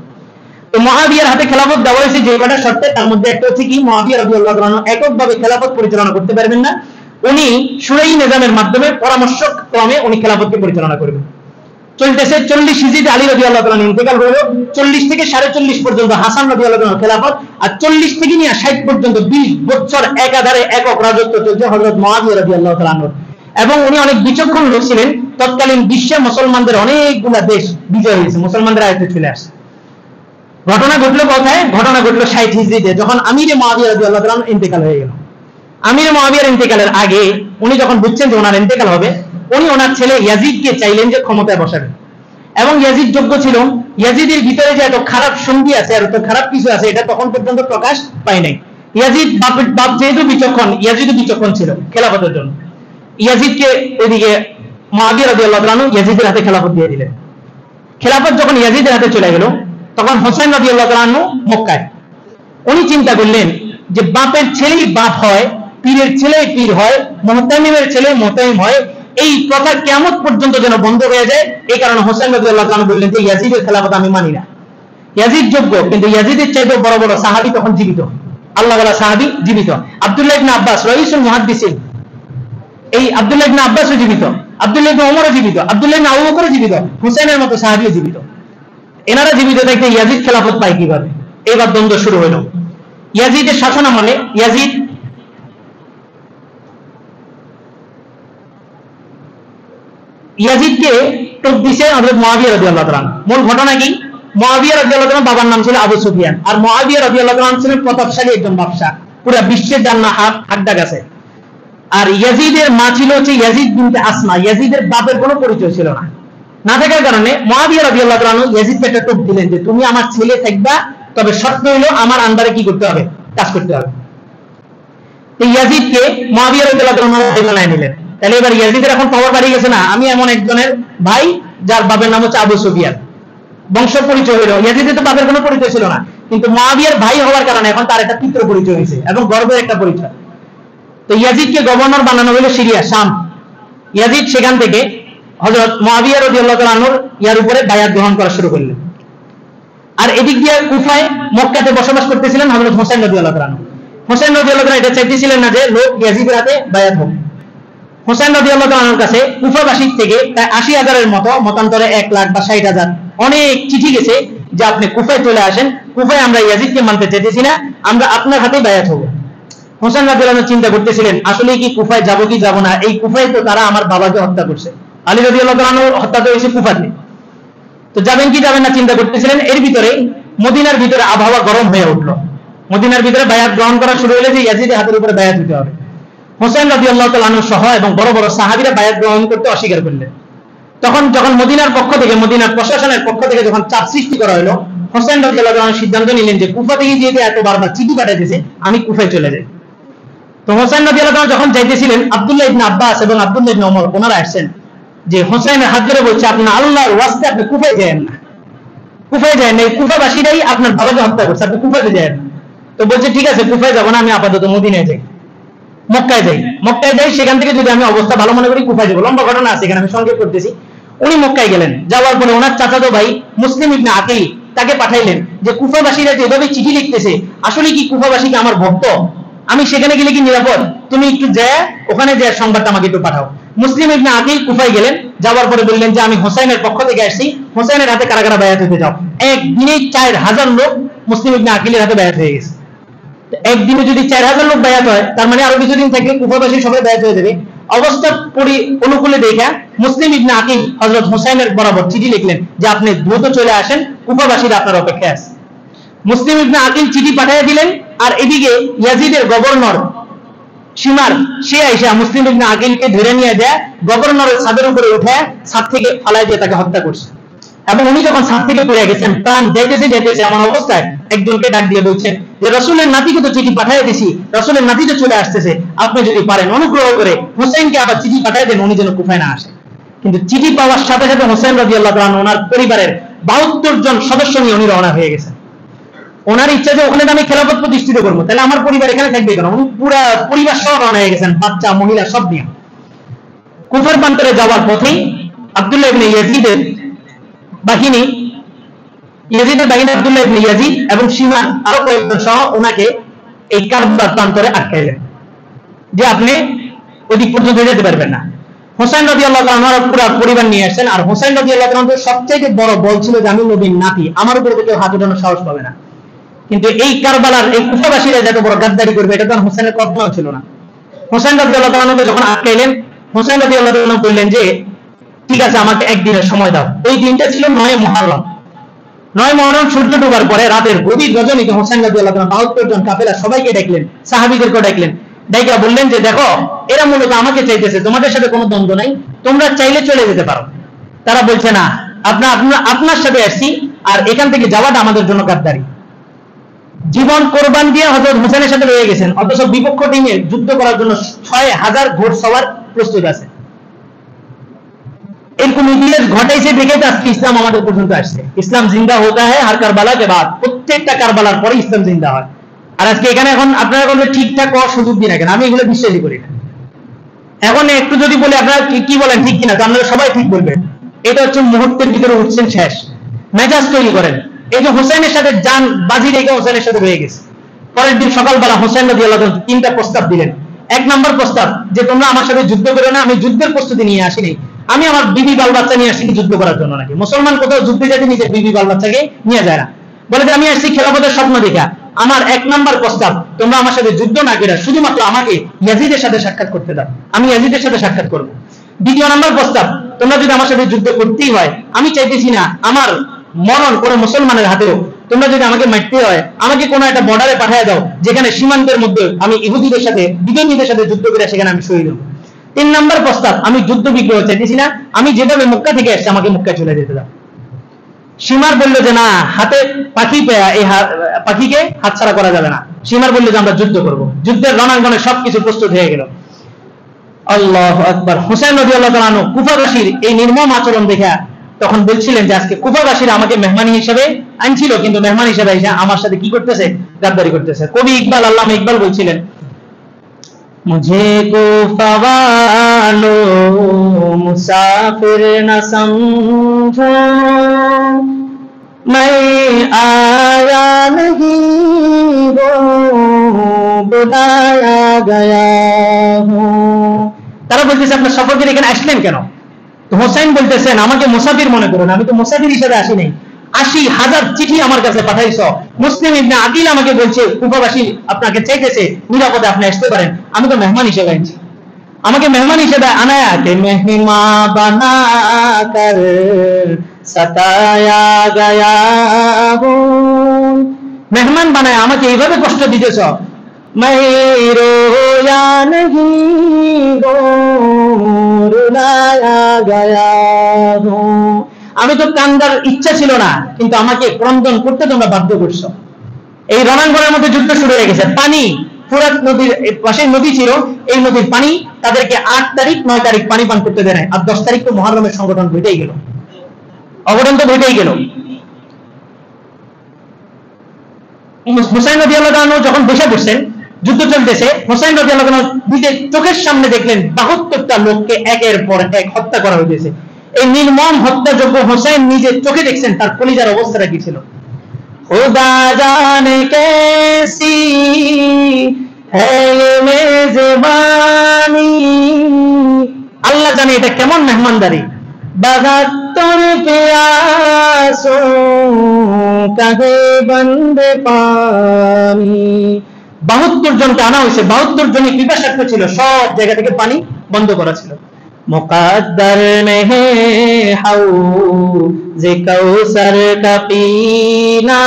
তো মুআবিয়ার হাতে খেলাফত দেওয়া হয়েছে যে কটা শর্তে, তার মধ্যে একটা হচ্ছে কি, মুআবিয়া রাদিয়াল্লাহু তাআলা এককভাবে খেলাফত পরিচালনা করতে পারবেন না, উনি শুরাই নিজামের মাধ্যমে পরামর্শ ক্রমে উনি খেলাফতকে পরিচালনা করবেন। চলতেছে 40 হিজরিতে আলী রাদিয়াল্লাহু তাআলা ইন্তেকাল হলো, 40 থেকে 45 পর্যন্ত হাসান রাদিয়াল্লাহু তাআলার খেলাফত, আর 40 থেকে নিয়ে 60 পর্যন্ত 20 বছর একাধারে একক রাজত্ব চলছে হযরত মুআবিয়া রাদিয়াল্লাহু তাআলা। এবং উনি অনেক বিচক্ষণ লোক ছিলেন। তৎকালীন বিশ্বে মুসলমানদের অনেকগুলা দেশ বিজয় হয়েছে, মুসলমানদের আয়ত্তে চলে আসছে। ঘটনা ঘটলো কোথায়? ঘটনা ঘটলো 60 হিজরিতে, যখন আমির মুআবিয়া রাদিয়াল্লাহু তাআলা ইন্তেকাল হয়ে গেল। আমির মুআবিয়ার ইন্তেকালের আগে উনি যখন বুঝছেন যে ওনার ইন্তেকাল হবে, উনি ওনার ছেলে ইয়াজিদকে চাইলেন যে ক্ষমতায় বসাবেন। এবং ইয়াজিদ যোগ্য ছিল, ইয়াজিদের ভিতরে যে এত খারাপ সঙ্গী আছে, আর এত খারাপ কিছু আছে, এটা তখন পর্যন্ত প্রকাশ পায় নাই। ইয়াজিদ বাপ যেহেতু বিচক্ষণ, ইয়াজিদও বিচক্ষণ ছিল খেলাফতের জন্য। ইয়াজিদকে ওইদিকে মুআবিয়া রাদিয়াল্লাহু তাআলা ইয়াজিদের হাতে খেলাফত দিয়ে দিলেন। খেলাফত যখন ইয়াজিদের হাতে চলে গেল, তখন হোসেন রাদিয়াল্লাহু তাআলা মক্কায়। উনি চিন্তা করলেন যে বাপের ছেলেই বাপ হয়, পীরের ছেলেই পীর হয়, মুহতামিমের ছেলে মুহতামিম হয়, এই প্রথা কিয়ামত পর্যন্ত যেন বন্ধ হয়ে যায়। এই কারণে হোসেন রাদিয়াল্লাহু তাআলা বললেন যে ইয়াজিদের খেলাফত আমি মানি না, ইয়াজিদ যোগ্য, কিন্তু ইয়াজিদের চাইতে বড় বড় সাহাবী তখন জীবিত, আল্লাহ ওয়ালা সাহাবী জীবিত। আব্দুল্লাহ ইবনে আব্বাস রাইসুল মুহাদ্দিসিন, এই আব্দুল্লাহ ইবনে আব্বাসও জীবিত, আব্দুল্লাহ ইবনে ওমরও জীবিত, আব্দুল্লাহ ইবনে আবু বকরও জীবিত, হুসাইনের মতো সাহাবীও জীবিত। এনারা জীবিত থাকতে ইয়াজিদ খেলাফত পায় কিভাবে? এবার দ্বন্দ্ব শুরু হলো। ইয়াজিদের শাসন আমলে ইয়াজিদকে টোপ দিছে হযরত মুআবিয়া রাদিয়াল্লাহু তাআলা। মূল ঘটনা কি? মুআবিয়া রাদিয়াল্লাহু তাআলা বাবার নাম ছিল আবু সুফিয়ান, আর মুআবিয়া রাদিয়াল্লাহু তাআলা ছিলেন প্রতাপশালী একজন বাদশা, পুরো বিশ্বের জান্নাত হাড্ডা গেছে। আর ইয়াজিদের মা ছিল হচ্ছে ইয়াজিদ বিনতে আসমা, ইয়াজিদের বাপের কোনো পরিচয় ছিল না, না থাকার কারণে মুআবিয়া রাদিয়াল্লাহু তাআলা ইয়াজিদকে একটা টোপ দিলেন যে তুমি আমার ছেলে থাকবা, তবে শর্ত হলো আমার আন্ডারে কি করতে হবে? কাজ করতে হবে। তো ইয়াজিদকে মুআবিয়া রাদিয়াল্লাহু তাআলা ভাই বানায় নিলেন। তাহলে এবার ইয়াজিদের এখন পাওয়ার বাড়ি গেছে না, আমি এমন একজনের ভাই যার বাপের নাম হচ্ছে আবু সুফিয়ান, বংশ পরিচয় হলো। ইয়াজিদের তো বাপের কোনো পরিচয় ছিল না, কিন্তু মুআবিয়ার ভাই হওয়ার কারণে এখন তার একটা পিতৃ পরিচয় হয়েছে এবং গর্বের একটা পরিচয়। তো ইয়াজিদকে গভর্নর বানানো হলো সিরিয়া, শাম। ইয়াজিদ সেখান থেকে হযরত মুআবিয়া রাদিয়াল্লাহু তাআলা আনহুর ইয়ার উপরে বায়াত গ্রহণ করা শুরু করলেন। আর এদিক দিয়ে কুফায় মক্কাতে বসবাস করতেছিলেন হযরত হোসেন রাদিয়াল্লাহু তাআলা আনহু। হোসেন রাদিয়াল্লাহু তাআলা এটা চাইতেছিলেন না যে লোক ইয়াজিদের হাতে বায়াত হোক। হোসেন রাদিয়াল্লাহু তাআলা আনহুর কাছে কুফাবাসী থেকে প্রায় ৮০,০০০-এর মতো, মতান্তরে ১,০০,০০০ বা ৬০,০০০ অনেক চিঠি গেছে যে আপনি কুফায় চলে আসেন, কুফায় আমরা ইয়াজিদকে মানতে চাইতেছি না, আমরা আপনার হাতেই বায়াত হব। হোসেন রাদিয়াল্লাহু আনহু চিন্তা করতেছিলেন আসলে কি কুফায় যাব কি যাব না, এই কুফায় তো তারা আমার বাবাকে হত্যা করছে, আলী রাদিয়াল্লাহু তাআলা আনহু হত্যা তো হয়েছে কুফাতে, তো যাবেন কি যাবেন না চিন্তা করতেছিলেন। এর ভিতরে মদিনার ভিতরে আবহাওয়া গরম হয়ে উঠলো, মদিনার ভিতরে বায়াত গ্রহণ করা শুরু হলে যে ইয়াজিদের হাতের উপরে বায়াত দিতে হবে। হোসেন রাদিয়াল্লাহু তাআলা আনহু সহ এবং বড় বড় সাহাবীরা বায়াত গ্রহণ করতে অস্বীকার করলেন। তখন যখন মদিনার পক্ষ থেকে, মদিনার প্রশাসনের পক্ষ থেকে যখন চাপ সৃষ্টি করা হলো, হোসেন রাদিয়াল্লাহু তাআলা আনহু সিদ্ধান্ত নিলেন যে কুফা থেকে যেহেতু এত বারবার চিঠি পাঠাইতেছে, আমি কুফায় চলে যাই। তো হোসেন রাদিয়াল্লাহু তাআলা যখন যাইতেছিলেন, আব্দুল্লাহ ইবনে আব্বাস এবং আব্দুল্লাহ ইবনে ওমর ওনারা আসছেন যে হোসেনের হাত ধরে বলছে আপনি আল্লাহর ওয়াস্তে আপনি কুফায় যায়েন না, কুফায় যায়েন না, এই কুফাবাসীরাই আপনার বাবাকে হত্যা করছে, আপনি কুফায় যায়েন না। তো বলছে ঠিক আছে কুফায় যাব না, আমি আপাতত মদিনায় যাই, মক্কায় যাই, মক্কায় যাই, সেখান থেকে যদি আমি অবস্থা ভালো মনে করি কুফায় যাবো। লম্বা ঘটনা আছে এখানে, আমি সংক্ষেপ করতেছি। উনি মক্কায় গেলেন, যাওয়ার পরে ওনার চাচাতো ভাই মুসলিম ইবনে আকিল তাকে পাঠাইলেন যে কুফাবাসীরা যে এভাবে চিঠি লিখতেছে, আসলে কি কুফাবাসী কি আমার ভক্ত, আমি সেখানে গেলে কি নিরাপদ, তুমি একটু যায় ওখানে যায় সংবাদটা আমাকে একটু পাঠাও। মুসলিম ইবনে আকিল কুফায় গেলেন, যাওয়ার পরে বললেন যে আমি হোসেনের পক্ষ থেকে আসছি, হোসেনের হাতে কারা কারা বায়াত হতে যাও। একদিনে ৪,০০০ লোক মুসলিম ইবনে আকিলের হাতে বায়াত হয়ে গেছে। একদিনে যদি ৪,০০০ লোক বায়াত হয়, তার মানে আরো কিছুদিন থাকলে কুফাবাসী সবাই বায়াত হয়ে যাবে। অবস্থা অনুকূলে দেখা মুসলিম ইবনে আকিল হযরত হোসেনের বরাবর চিঠি লিখলেন যে আপনি দ্রুত চলে আসেন, কুফাবাসীরা আপনার অপেক্ষায় আছে। মুসলিম ইবনে আকিল চিঠি পাঠিয়ে দিলেন, আর এদিকে ইয়াজিদের গভর্নর শিমার সে আইসা মুসলিম ইবনে আকিলকে ধরে নিয়ে যায়, গভর্নরের ছাদের উপরে উঠে ছাদ থেকে ফালাই দিয়ে তাকে হত্যা করছে। এবং উনি যখন ছাদ থেকে পড়ে গেছেন, প্রাণ যাইতেছে এমন অবস্থায় একজনকে ডাক দিয়ে বলছেন যে রাসূলের নাতিকে তো চিঠি পাঠিয়ে দিয়েছি, রাসূলের নাতি তো চলে আসতেছে, আপনি যদি পারেন অনুগ্রহ করে হোসেনকে আবার চিঠি পাঠিয়ে দেন, উনি যেন কুফায় না আসে। কিন্তু চিঠি পাওয়ার সাথে সাথে হোসেন রাদিয়াল্লাহু তাআলা আনহু ওনার পরিবারের ৭২ জন সদস্য নিয়ে উনি রওনা হয়ে গেছেন। ওনার ইচ্ছা যে ওখানে আমি খেলাফত প্রতিষ্ঠিত করবো, তাহলে আমার পরিবার এখানে থাকবে কেন, উনি পুরো পরিবার সহ রওনা হয়ে গেছেন, বাচ্চা মহিলা সব নিয়ে। কুফার প্রান্তরে যাওয়ার পথেই আব্দুল্লাহ ইবনে ইয়াজিদের বাহিনী, আব্দুল্লাহ ইবনে ইয়াজিদ এবং সীমা আরো কয়েকজন সহ ওনাকে এই কারবালার প্রান্তরে আটকাইলেন যে আপনি ওদিক পর্যন্ত যেতে পারবেন না। হোসেন রাদিয়াল্লাহু তাআলা আনহু পুরো পরিবার নিয়ে আসেন, আর হোসেন রাদিয়াল্লাহু তাআলা আনহু সবচেয়ে বড় বল ছিল যে আমি নবীর নাতি, আমার উপরে কেউ হাত উঠানোর সাহস পাবে না। কিন্তু এই কারবালার এই কুফাবাসীরা যত বড় গাদ্দারি করবে এটা তো হোসেনের কল্পনাও ছিল না। হোসেন রাদিয়াল্লাহু তাআলা আনহু যখন আটকাইলেন, হোসেন রাদিয়াল্লাহু তাআলা আনহু বললেন যে ঠিক আছে আমাকে একদিনের সময় দাও। ওই দিনটা ছিল ৯ মুহররম। ৯ মুহররম সূর্য ডোবার পরে রাতের গভীর রজনীতে হোসেন রাদিয়াল্লাহু তাআলা ৭২ জন কাফেলা সবাইকে ডাকলেন, সাহাবীদেরকে ডাকলেন, ডাইকা বললেন যে দেখো এরা মূলত আমাকে চাইতেছে, তোমাদের সাথে কোনো দ্বন্দ্ব নাই, তোমরা চাইলে চলে যেতে পারো। তারা বলছে না, আপনার সাথে আসছি, আর এখান থেকে যাওয়াটা আমাদের জন্য গাদ্দারি। জীবন কোরবান দিয়ে হযরত হোসেনের সাথে রয়ে গেছেন, অথচ বিপক্ষ টিমে যুদ্ধ করার জন্য ৬,০০০ ঘোড়সওয়ার প্রস্তুত আছে। এরকম ইতিহাস ঘটাইছে দেখে তো আজকে ইসলাম আমাদের পর্যন্ত আসছে। ইসলাম জিন্দা হতা হয় হর কারবালা কে বাদ, প্রত্যেকটা কারবালার পরে ইসলাম জিন্দা হয়। আর আজকে এখানে এখন আপনারা বলবেন ঠিকঠাক হওয়ার সুযোগ দিন না কেন, আমি এগুলো বিশ্বাসই করি না। এখন একটু যদি বলি আপনারা কি বলেন ঠিক কিনা, তো আপনারা সবাই ঠিক বলবেন। এটা হচ্ছে মুহূর্তের ভিতরে উঠছেন, শেষ মেজাজ তৈরি করেন। এই যে হোসেনের সাথে যান বাজি রেখে হোসেনের সাথে রয়ে গেছে। পরের দিন সকালবেলা হোসেন রাদিয়াল্লাহু আনহু 3টা প্রস্তাব দিলেন। 1 নম্বর প্রস্তাব যে তোমরা আমার সাথে যুদ্ধ করো না, আমি যুদ্ধের প্রস্তুতি নিয়ে আসিনি, আমি আমার বিবি বাল বাচ্চা নিয়ে আসছি যুদ্ধ করার জন্য। নাকি মুসলমান কোথাও যুদ্ধে যেতে নিজের বিবি বাল বাচ্চাকে নিয়ে যায় না, বলে যে আমি আসছি খেলাফতের স্বপ্ন দেখা। আমার 1 নম্বর প্রস্তাব, তোমরা আমার সাথে যুদ্ধ না করে শুধুমাত্র আমাকে ইয়াজিদের সাথে সাক্ষাৎ করতে দাও, আমি ইয়াজিদের সাথে সাক্ষাৎ করব। 2 নম্বর প্রস্তাব, তোমরা যদি আমার সাথে যুদ্ধ করতেই হয়, আমি চাইতেছি না আমার মরণ কোনো মুসলমানের হাতেও, তোমরা যদি আমাকে মারতে হয় আমাকে কোনো একটা বর্ডারে পাঠিয়ে দাও যেখানে সীমান্তের মধ্যে আমি ইহুদিদের সাথে বিজয়ীদের সাথে যুদ্ধ করে সেখানে আমি শহীদ হব। 3 নম্বর প্রস্তাব, আমি যুদ্ধ বিগ্রহ চাইতেছি না, আমি যেভাবে মক্কা থেকে আসছি আমাকে মক্কায় চলে যেতে দাও। সীমার বললো যে না, হাতে পাখি পেয়া এই পাখিকে হাতছাড়া করা যাবে না। সীমার বললো যে আমরা যুদ্ধ করব। যুদ্ধের রণাঙ্গনে সবকিছু প্রস্তুত হয়ে গেল। আল্লাহু আকবার। হোসেন রাদিয়াল্লাহু তাআলা আনহু কুফাবাসীর এই নির্মম আচরণ দেখে তখন বলছিলেন যে আজকে কুফাবাসীরা আমাকে মেহমানি হিসেবে আনছিল, কিন্তু মেহমান হিসেবে এসে আমার সাথে কি করতেছে, গাদ্দারি করতেছে। কবি ইকবাল, আল্লামা ইকবাল বলছিলেন, মুঝে কুফা वालो मुसाफिर न समझो, मैं आया नहीं वो बुलाया गया हूँ। তারা বলতেছে আপনার সফরকারী এখানে আসলেন কেন? তো হোসেন বলতেছেন আমাকে মুসাফির মনে করুন, আমি তো মুসাফির হিসেবে আসি নাই, 80,000 চিঠি আমার কাছে পাঠাইছো। মুসলিম ইবনে আকিল আমাকে বলছে কুফাবাসী আপনাকে চাইতেছে, নিরাপদে আপনি আসতে পারেন, আমি তো মেহমান হিসেবে আনছি। আমাকে মেহমান হিসেবে আনায়া কে মেহমা বানা কর সতায়া গয়া হো, মেহমান বানায় আমাকে এইভাবে কষ্ট দিতেছ। मैं रोया नहीं वो रुलाया गया हूँ, আমি তো কান্দার ইচ্ছা ছিল না, কিন্তু আমাকে ক্রন্দন করতে তোমরা বাধ্য করছো। এই রণাঙ্গনের মধ্যে যুদ্ধ শুরু হয়ে গেছে। পানি, ফুরাত নদীর পাশে নদী ছিল, এই নদীর পানি তাদেরকে 8 তারিখ 9 তারিখ পানি পান করতে দেয় না, আর 10 তারিখ তো মুহররমের সংগঠন ঘটেই গেল, অঘটন তো ঘটেই গেল। হুসাইন রাদিয়াল্লাহু আনহু যখন বসে বসছেন, যুদ্ধ চলতেছে, হুসাইন রাদিয়াল্লাহু আনহু নিজের চোখের সামনে দেখলেন 72টা লোককে একের পর এক হত্যা করা হয়েছে। এই নির্মম হত্যাযোগ্য হুসাইন নিজের চোখে দেখছেন, তার কলিজার অবস্থাটা কি ছিল। খুদা জানে कैसी है ये मेजबानी, আল্লাহ জানে এটা কেমন মেহমানদারি। 72 प्यासों कहे बंदे पानी, 72 জনকে আনা হয়েছে, 72 জনই পিপাসার্থ ছিল, সব জায়গা থেকে পানি বন্ধ করা ছিল। মুকদ্দর में है हौজ কাউসার का पीना,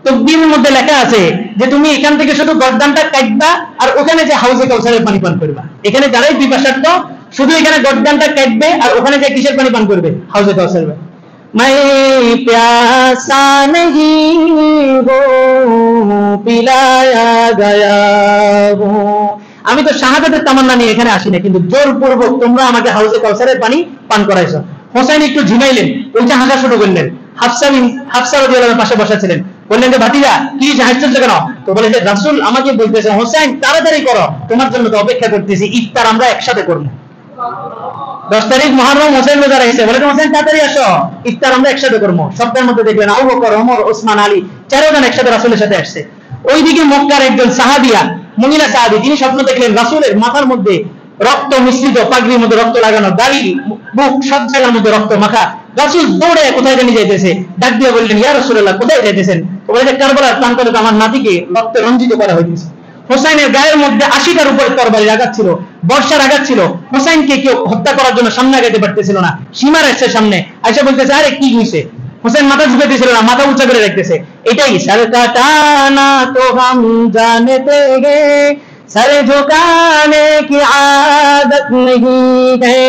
তকদীরের মধ্যে লেখা আছে যে তুমি এখান থেকে শুধু গর্দানটা কাটবা আর ওখানে যে হাউজে কাউসারের পানি পান করবা। এখানে যারাই পিপাসার্থ শুধু এখানে গর্দানটা কাটবে আর ওখানে যে কিসের পানি পান করবে, হাউজে কাউসারের। मैं प्यासा नहीं वो पिलाया गया हूँ, আমি তো শাহাদাতের তামান্না নিয়ে এখানে আসি না, কিন্তু জোরপূর্বক তোমরা আমাকে হাউজে কাউসারের পানি পান করাইছো। হোসেন একটু ঝিমাইলেন, উল্টা হাসা শুরু করলেন। হাফসা রাদিয়াল্লাহু আনহা পাশে বসা ছিলেন, বললেন যে ভাতিজা কি হাসছো কেন? তো বলেন যে রাসূল আমাকে বলতেছে হোসেন তাড়াতাড়ি করো, তোমার জন্য তো অপেক্ষা করতেছি, ইফতার আমরা একসাথে করব। 10 তারিখ মুহররম হোসেন রোজা রেখেছে, বলে হোসেন তাড়াতাড়ি আসো, ইফতার আমরা একসাথে করব। সপ্তাহের মধ্যে দেখলেন আবু বকর, ওমর, ওসমান, আলী 4 জন একসাথে রাসূলের সাথে আসছে। ওইদিকে মক্কার একজন সাহাবিয়া মুমিনা সাহাবী, তিনি স্বপ্ন দেখলেন রাসূলের মাথার মধ্যে রক্ত মিশ্রিত, পাগড়ির মধ্যে রক্ত লাগানো, দাড়ি বুক সব জায়গার মধ্যে রক্ত মাখা। রাসূল দৌড়ে কোথায় জানি যাইতেছে, ডাক দিয়ে বললেন ইয়া রাসূলুল্লাহ কোথায় যাইতেছেন? তো বলে যে কারবালার প্রান্তরে আমার নাতিকে রক্তে রঞ্জিত করা হয়েছে। হোসেনের গায়ের মধ্যে 80টার উপরে তরবারির আঘাত ছিল, বর্ষার আঘাত ছিল। হোসেনকে কেউ হত্যা করার জন্য সামনে আগাইতে পারতেছিল না। সীমার এসে সামনে আয়সা বলতেছে আরে কি হইছে? হোসেন মাথা ঝুঁকাইতেছিল না, মাথা উঁচা করে রাখতেছে। এটাই সর কাটানা তো হাম জানতে হে, সর ঝুকানে কি আদত নেহি হে,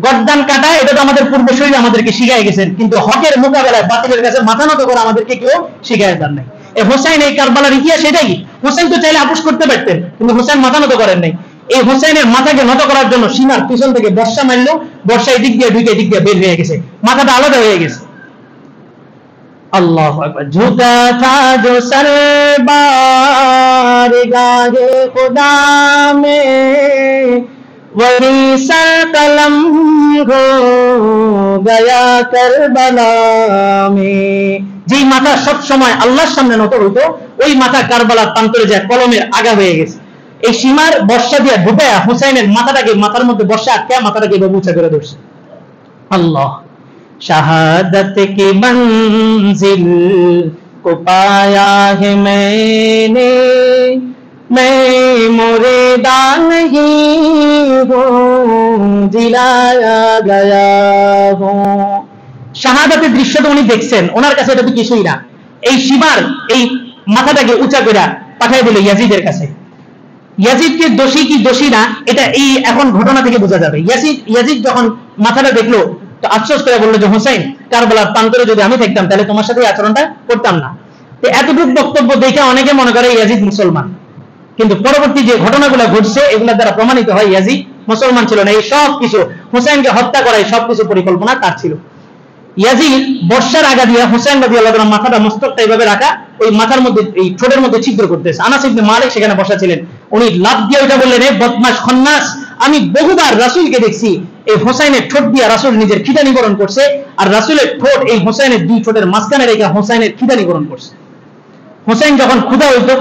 গর্দান কাটা এটা তো আমাদের পূর্বসূরি আমাদেরকে শিখাই গেছেন, কিন্তু হকের মোকাবেলায় বাতিলের কাছে মাথা নত করে আমাদেরকে কেউ শিখায় দেন নাই। হোসেন এই কারবালার ইতিহাস এটাই। হোসেন তো চাইলে আপোষ করতে পারতেন, কিন্তু হোসেন মাথা নত করেন নাই। এই হোসেনের মাথাকে নত করার জন্য সীমার পিছন থেকে বর্ষা মারলো, বর্ষা এদিক দিয়ে ঢুকে এদিক দিয়ে বের হয়ে গেছে, মাথাটা আলাদা হয়ে গেছে। আল্লাহু আকবার। ঝুঁকা থা জো সরবার গাহে খুদা মে वही सर कलम हो गया करबला में। যেই মাথা সব সময় আল্লাহর সামনে নত হইতো, ওই মাথা কারবালার প্রান্তরে যায় কলমের আগা হয়ে গেছে। এই সীমার বর্ষা দিয়ে ঢুকায়া হুসাইনের মাথাটাকে, মাথার মধ্যে বর্ষা আটকে মাথাটাকে এভাবে উঁচা করে ধরছে। আল্লাহ, শাহাদত কি মঞ্জিল को पाया है मैंने, मैं मुरीदा नहीं हूँ जिलाया गया हूँ। শাহাদাতের দৃশ্য তো উনি দেখছেন, ওনার কাছে এটা তো কিছুই না। এই সীমার এই মাথাটাকে উঁচা করে পাঠিয়ে দিল ইয়াজিদের কাছে। ইয়াজিদকে দোষী কি দোষী না, এটা এই এখন ঘটনা থেকে বোঝা যাবে। ইয়াজিদ যখন মাথাটা দেখলো তো আফসোস করে বললো যে হোসেন, কারবালার প্রান্তরে যদি আমি থাকতাম তাহলে তোমার সাথে এই আচরণটা করতাম না। তো এতটুকু বক্তব্য দেখে অনেকে মনে করে ইয়াজিদ মুসলমান, কিন্তু পরবর্তী যে ঘটনাগুলো ঘটছে এগুলা দ্বারা প্রমাণিত হয় ইয়াজিদ মুসলমান ছিল না। এই সব কিছু হোসেনকে হত্যা করা, এই সবকিছু পরিকল্পনা তার ছিল। ইয়াজিদ বর্ষার আগা দিয়ে হোসেন রাদিয়াল্লাহু তাআলা মাথাটা, মস্তকটা এইভাবে রাখা, ওই মাথার মধ্যে এই ঠোঁটের মধ্যে ছিদ্র করতেছে। আনাস ইবনে মালিক সেখানে বসা ছিলেন, উনি লাফ দিয়ে ওইটা বললেন, এ বদমাশ খন্নাস, আমি বহুবার রাসূলকে দেখছি এই হোসেনের ঠোঁট দিয়ে রাসূল নিজের খিদা নিবারণ করছে, আর রাসূলের ঠোঁট এই হোসেনের দুই ঠোঁটের মাঝখানে রেখে হোসেনের খিদা নিবারণ করছে। হোসেন যখন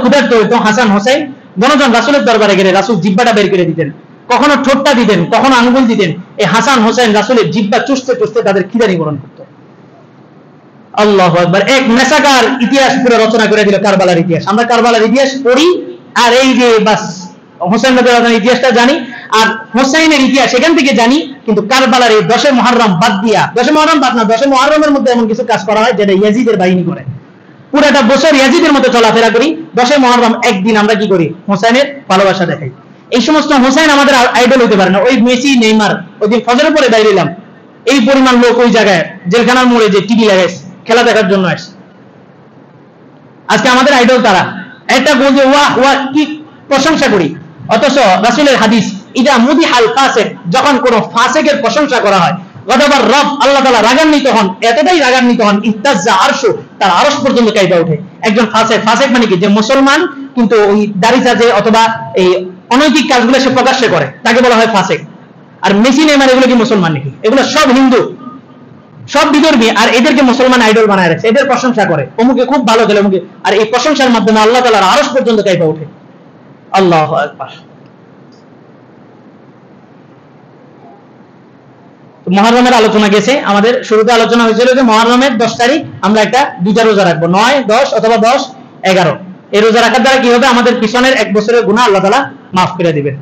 ক্ষুধার্ত হইতো, হাসান হোসেন জনজন রাসূলের দরবারে গেলে রাসূল জিহ্বাটা বের করে দিতেন, কখনো ঠোঁটটা দিতেন, কখনো আঙ্গুল দিতেন। এই হাসান হোসেন রাসূলের জিহ্বা চুষতে চুষতে তাদের খিদা নিবারণ করত। আল্লাহু আকবার। এক নেশাকার ইতিহাস পুরো রচনা করে দিল, কারবালার ইতিহাস। আমরা কারবালার ইতিহাস পড়ি আর এই যে বাস হোসেন রাদিয়াল্লাহু তাআলার ইতিহাসটা জানি, আর হোসেনের ইতিহাস এখান থেকে জানি, কিন্তু কারবালার এই 10 মুহররম বাদ দিয়া, 10 মুহররম বাদ না, 10 মুহররমের মধ্যে এমন কিছু কাজ করা হয় যেটা ইয়াজিদের বাহিনী করে। পুরাটা বছর ইয়াজিদের মতো চলাফেরা করি, 10 মুহররম একদিন আমরা কি করি, হোসেনের ভালোবাসা দেখাই। এই সমস্ত হোসেন আমাদের আইডল হতে পারে না। ওই মেসি, নেইমার, ওই দিন ফজরের পরে দাঁড়িয়েলাম, এই পরিমাণ লোক ওই জায়গায় জেলখানার মোড়ে যে টিভি লাগাইছে খেলা দেখার জন্য আসছে। আজকে আমাদের আইডল তারা। একটা বলছে ওয়াহ ওয়াহ, কি প্রশংসা করি, অথচ রাসূলের হাদিস ইদা মুদিহাল ফাসিক, যখন কোন ফাসিকের প্রশংসা করা হয়, গদাবার রব, আল্লাহ তাআলা রাগান্বিত হন, এতটাই রাগান্বিত হন, ইত্তাজ্জা আরশু, তার আরশ পর্যন্ত কাঁপে ওঠে। একজন ফাসিক, ফাসিক মানে কি, যে মুসলমান কিন্তু ওই দাড়ি চাচে অথবা এই অনৈতিক কাজগুলো সে প্রকাশ্যে করে, তাকে বলা হয় ফাসিক। আর মেসি, নেইমার এগুলো কি মুসলমান নাকি? এগুলো সব হিন্দু, সব বিধর্মী, আর এদেরকে মুসলমান আইডল বানায় রাখছে। এদের প্রশংসা করে, অমুকে খুব ভালো খেলে অমুকে, আর এই প্রশংসার মাধ্যমে আল্লাহ তাআলার আরশ পর্যন্ত কাঁপে ওঠে। আল্লাহু আকবার। মুহররমের আলোচনা গেছে আমাদের, শুরুতে আলোচনা হয়েছিল যে মুহররমের 10 তারিখ আমরা একটা দুইটা রোজা রাখবো, 9, 10 অথবা 10, 11। এই রোজা রাখার দ্বারা কি হবে, আমাদের পিছনের 1 বছরের গুনাহ আল্লাহ তাআলা মাফ করে দিবেন।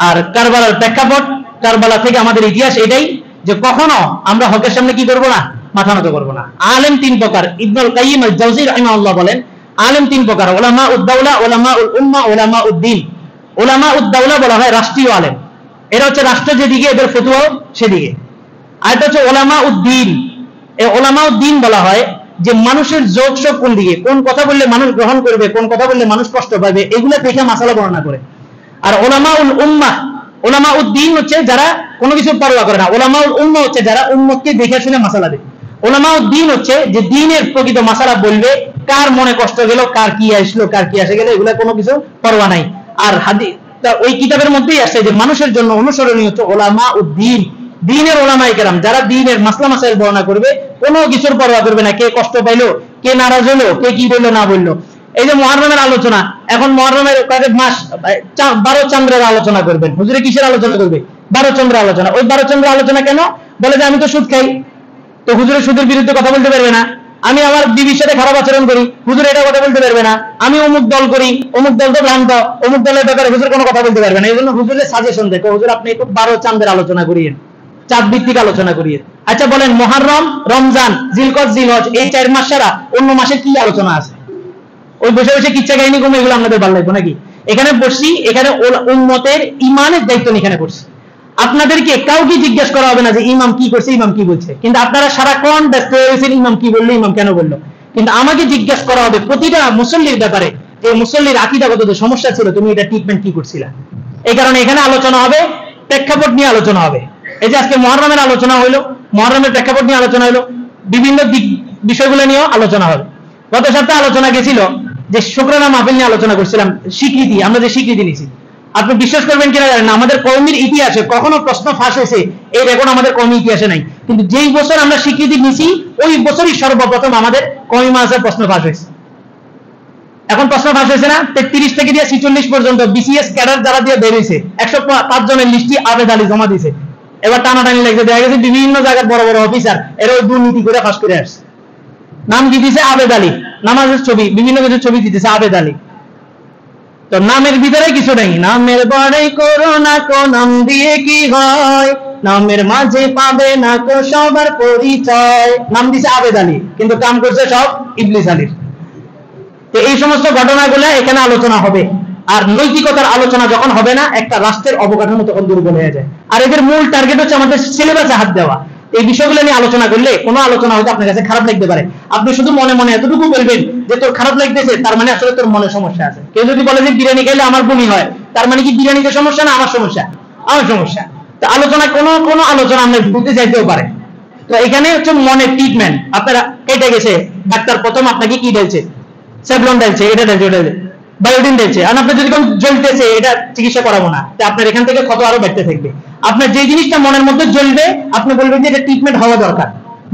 আর কারবালার প্রেক্ষাপট, কারবালা থেকে আমাদের ইতিহাস এটাই যে কখনো আমরা হকের সামনে কি করব না, মাথা নত করব না। আলেম 3 প্রকার। ইবনুল কাইয়িম আল জাওজি রাহিমাহুল্লাহ বলেন, আলেম 3 প্রকার, উলামা উদ-দাওলা, উলামা উল উম্মাহ, উলামা উদ-দ্বীন। উলামা উদ-দাওলা বলা হয় রাষ্ট্রীয় আলেম, এরা হচ্ছে রাষ্ট্র যেদিকে এদের ফতোয়া সেদিকে। আর এটা হচ্ছে উলামা উদ-দ্বীন। এই উলামা উদ-দ্বীন বলা হয় যে মানুষের যোগসব কোন দিকে, কোন কথা বললে মানুষ গ্রহণ করবে, কোন কথা বললে মানুষ কষ্ট পাবে, এগুলো দেখে মাসালা বর্ণনা করে। আর উলামা উল উম্মাহ, উলামা উদ-দ্বীন হচ্ছে যারা কোনো কিছু পরোয়া করে না। উলামা উল উম্মাহ হচ্ছে যারা উম্মতকে দেখে শুনে মাসালা দেয়। উলামা উদ-দ্বীন হচ্ছে যে দ্বীনের প্রকৃত মাসালা বলবে, কার মনে কষ্ট গেল, কার কি আসলো, কার কি আসে গেল, এগুলা কোনো কিছু পরোয়া নাই। আর হাদিস ওই কিতাবের মধ্যেই আসছে যে মানুষের জন্য অনুসরণীয় হচ্ছে উলামা উদ-দ্বীন, দ্বীনের উলামায়ে কেরাম, যারা দ্বীনের মাসলা মাসাইল বর্ণনা করবে, কোনো কিছুর পরোয়া করবে না, কে কষ্ট পাইলো, কে নারাজ হলো, কে কি বললো না বললো। এই যে মুহররমের আলোচনা, এখন মুহররমের কয়েক মাস 12 চন্দ্রের আলোচনা করবেন। হুজুরে কিসের আলোচনা করবে? 12 চন্দ্রের আলোচনা। ওই 12 চন্দ্রের আলোচনা কেন? বলে যে আমি তো সুদ খাই, তো হুজুরে সুদের বিরুদ্ধে কথা বলতে পারবে না। আমি আমার বিবির সাথে খারাপ আচরণ করি, হুজুর এটা কথা বলতে পারবে না। আমি অমুক দল করি, অমুক দল তো ভ্রান্ত, অমুক দলের ব্যাপারে হুজুর কোনো কথা বলতে পারবে না। এই জন্য হুজুরের সাজেশন দেখো, হুজুর আপনি একটু 12 চাঁদের আলোচনা করিয়েন, চাঁদ ভিত্তিক আলোচনা করিয়েন। আচ্ছা বলেন, মুহররম, রমজান, জিলকদ, জিলহজ, এই 4 মাস ছাড়া অন্য মাসে কি আলোচনা আছে? ওই বসে বসে কিচ্ছা কাহিনী কমে এগুলো আপনাদের ভালো লাগবে নাকি? এখানে বসছি, এখানে উম্মতের ইমানের দায়িত্ব নিয়ে এখানে বসছি। আপনাদেরকে কাউকে জিজ্ঞেস করা হবে না যে ইমাম কি করছে, ইমাম কি বলছে, কিন্তু আপনারা সারাক্ষণ ব্যস্ত হয়ে গেছেন ইমাম কি বললো, ইমাম কেন বললো। কিন্তু আমাকে জিজ্ঞেস করা হবে প্রতিটা মুসল্লির ব্যাপারে, যে মুসল্লির আকীদাগত যে সমস্যা ছিল, তুমি এটা ট্রিটমেন্ট কি করছিলা। এই কারণে এখানে আলোচনা হবে, প্রেক্ষাপট নিয়ে আলোচনা হবে। এই যে আজকে মুহররমের আলোচনা হইলো, মুহররমের প্রেক্ষাপট নিয়ে আলোচনা হলো, বিভিন্ন বিষয়গুলো নিয়েও আলোচনা হবে। গত সপ্তাহে আলোচনা গেছিল যে শুকরানা মাহফিল নিয়ে আলোচনা করছিলাম, স্বীকৃতি, আমরা যে স্বীকৃতি নিয়েছি। আপনি বিশ্বাস করবেন কিনা জানেন না, আমাদের কওমের ইতিহাসে কখনো প্রশ্ন ফাঁস হয়েছে এই রেকর্ড আমাদের কওমের ইতিহাসে নাই, কিন্তু যেই বছর আমরা স্বীকৃতি নিছি ওই বছরই সর্বপ্রথম আমাদের কওমি মাদ্রাসার প্রশ্ন ফাঁস হয়েছে। এখন প্রশ্ন ফাঁস হয়েছে না, 33 থেকে দিয়ে 46 পর্যন্ত বিসিএস ক্যাডার যারা দিয়ে বের হয়েছে 105 জনের লিস্টটি আবেদ আলী জমা দিয়েছে। এবার টানাটানি লাগছে, দেখা গেছে বিভিন্ন জায়গার বড় বড় অফিসার এরা ওই দুর্নীতি করে ফাঁস করে আসছে। নাম কি দিয়েছে? আবেদ আলী। নামাজের ছবি, বিভিন্ন কিছু ছবি দিতেছে আবেদ আলী। তো নামের ভিতরে কিছু নেই, নামের বড়াই করো না কো নাম দিয়ে কি হয়, নামের মাঝে পাবে না কো সবার পরিচয়। নাম দিছে আবেদ আলী, কিন্তু কাম করছে সব ইবলিস আলীর। তো এই সমস্ত ঘটনাগুলো এখানে আলোচনা হবে। আর নৈতিকতার আলোচনা যখন হবে না, একটা রাষ্ট্রের অবকাঠামো তখন দুর্বল হয়ে যায়। আর এদের মূল টার্গেট হচ্ছে আমাদের সিলেবাসে হাত দেওয়া। এই বিষয়গুলো নিয়ে আলোচনা করলে কোনো আলোচনা হয়তো আপনার কাছে খারাপ লাগতে পারে, আপনি শুধু মনে মনে এতটুকু বলবেন যে তোর খারাপ লাগতেছে, তার মানে আসলে তোর মনে সমস্যা আছে। কেউ যদি বলে যে বিরিয়ানি খাইলে আমার বমি হয়, তার মানে কি বিরিয়ানিতে সমস্যা না আমার সমস্যা? আমার সমস্যা। তো আলোচনা কোনো আলোচনা আমরা ভুলতে চাইতেও পারে। তো এখানে হচ্ছে মনের ট্রিটমেন্ট। আপনারা কেটে গেছে, ডাক্তার প্রথম আপনাকে কি দিয়েছে? সেভলন দিয়েছে, এটা দিয়েছে, ওটা দিয়েছে, বায়োটিন দিয়েছে। আর আপনি যদি কোন জ্বলতেছে, এটা চিকিৎসা করাবো না, আপনার এখান থেকে ক্ষত আরো বাড়তে থাকবে। আপনার যে জিনিসটা মনের মধ্যে জ্বলবে আপনি বলবেন যে এটা ট্রিটমেন্ট হওয়া দরকার,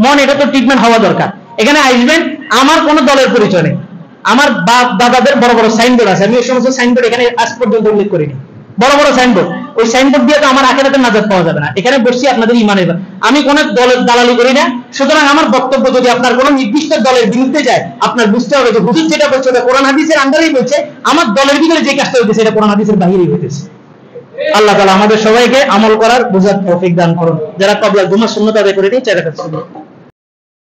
মন এটা তো ট্রিটমেন্ট হওয়া দরকার। এখানে আসবেন, আমার কোনো দলের পরিচয় নেই, আমার বাপ দাদাদের বড় বড় সাইনবোর্ড আছে, আমি ওই সমস্ত সাইনবোর্ড এখানে আজ পর্যন্ত উল্লেখ করিনি। বড় বড় সাইনবোর্ড, ওই সাইনবোর্ড দিয়ে তো আমার আখিরাতের নাজাত পাওয়া যাবে না। এখানে বসছি আপনাদের ইমানের, আমি কোন দলের দালালি করি না। সুতরাং আমার বক্তব্য যদি আপনার কোন নির্দিষ্ট দলের বিরুদ্ধে যায়, আপনার বুঝতে হবে যে হুজুর যেটা বলছে ওটা কোরআন হাদিসের আন্ডারেই বলছে, আমার দলের ভিতরে যে কাজটা হইতেছে এটা কোরআন হাদিসের বাহিরেই হইতেছে। আল্লাহ তাআলা আমাদের সবাইকে আমল করার বুঝার তৌফিক দান করুন। যারা ক্বাবলা জুমার সুন্নাত আদায় করে নিয়ে চেষ্টা করছেন।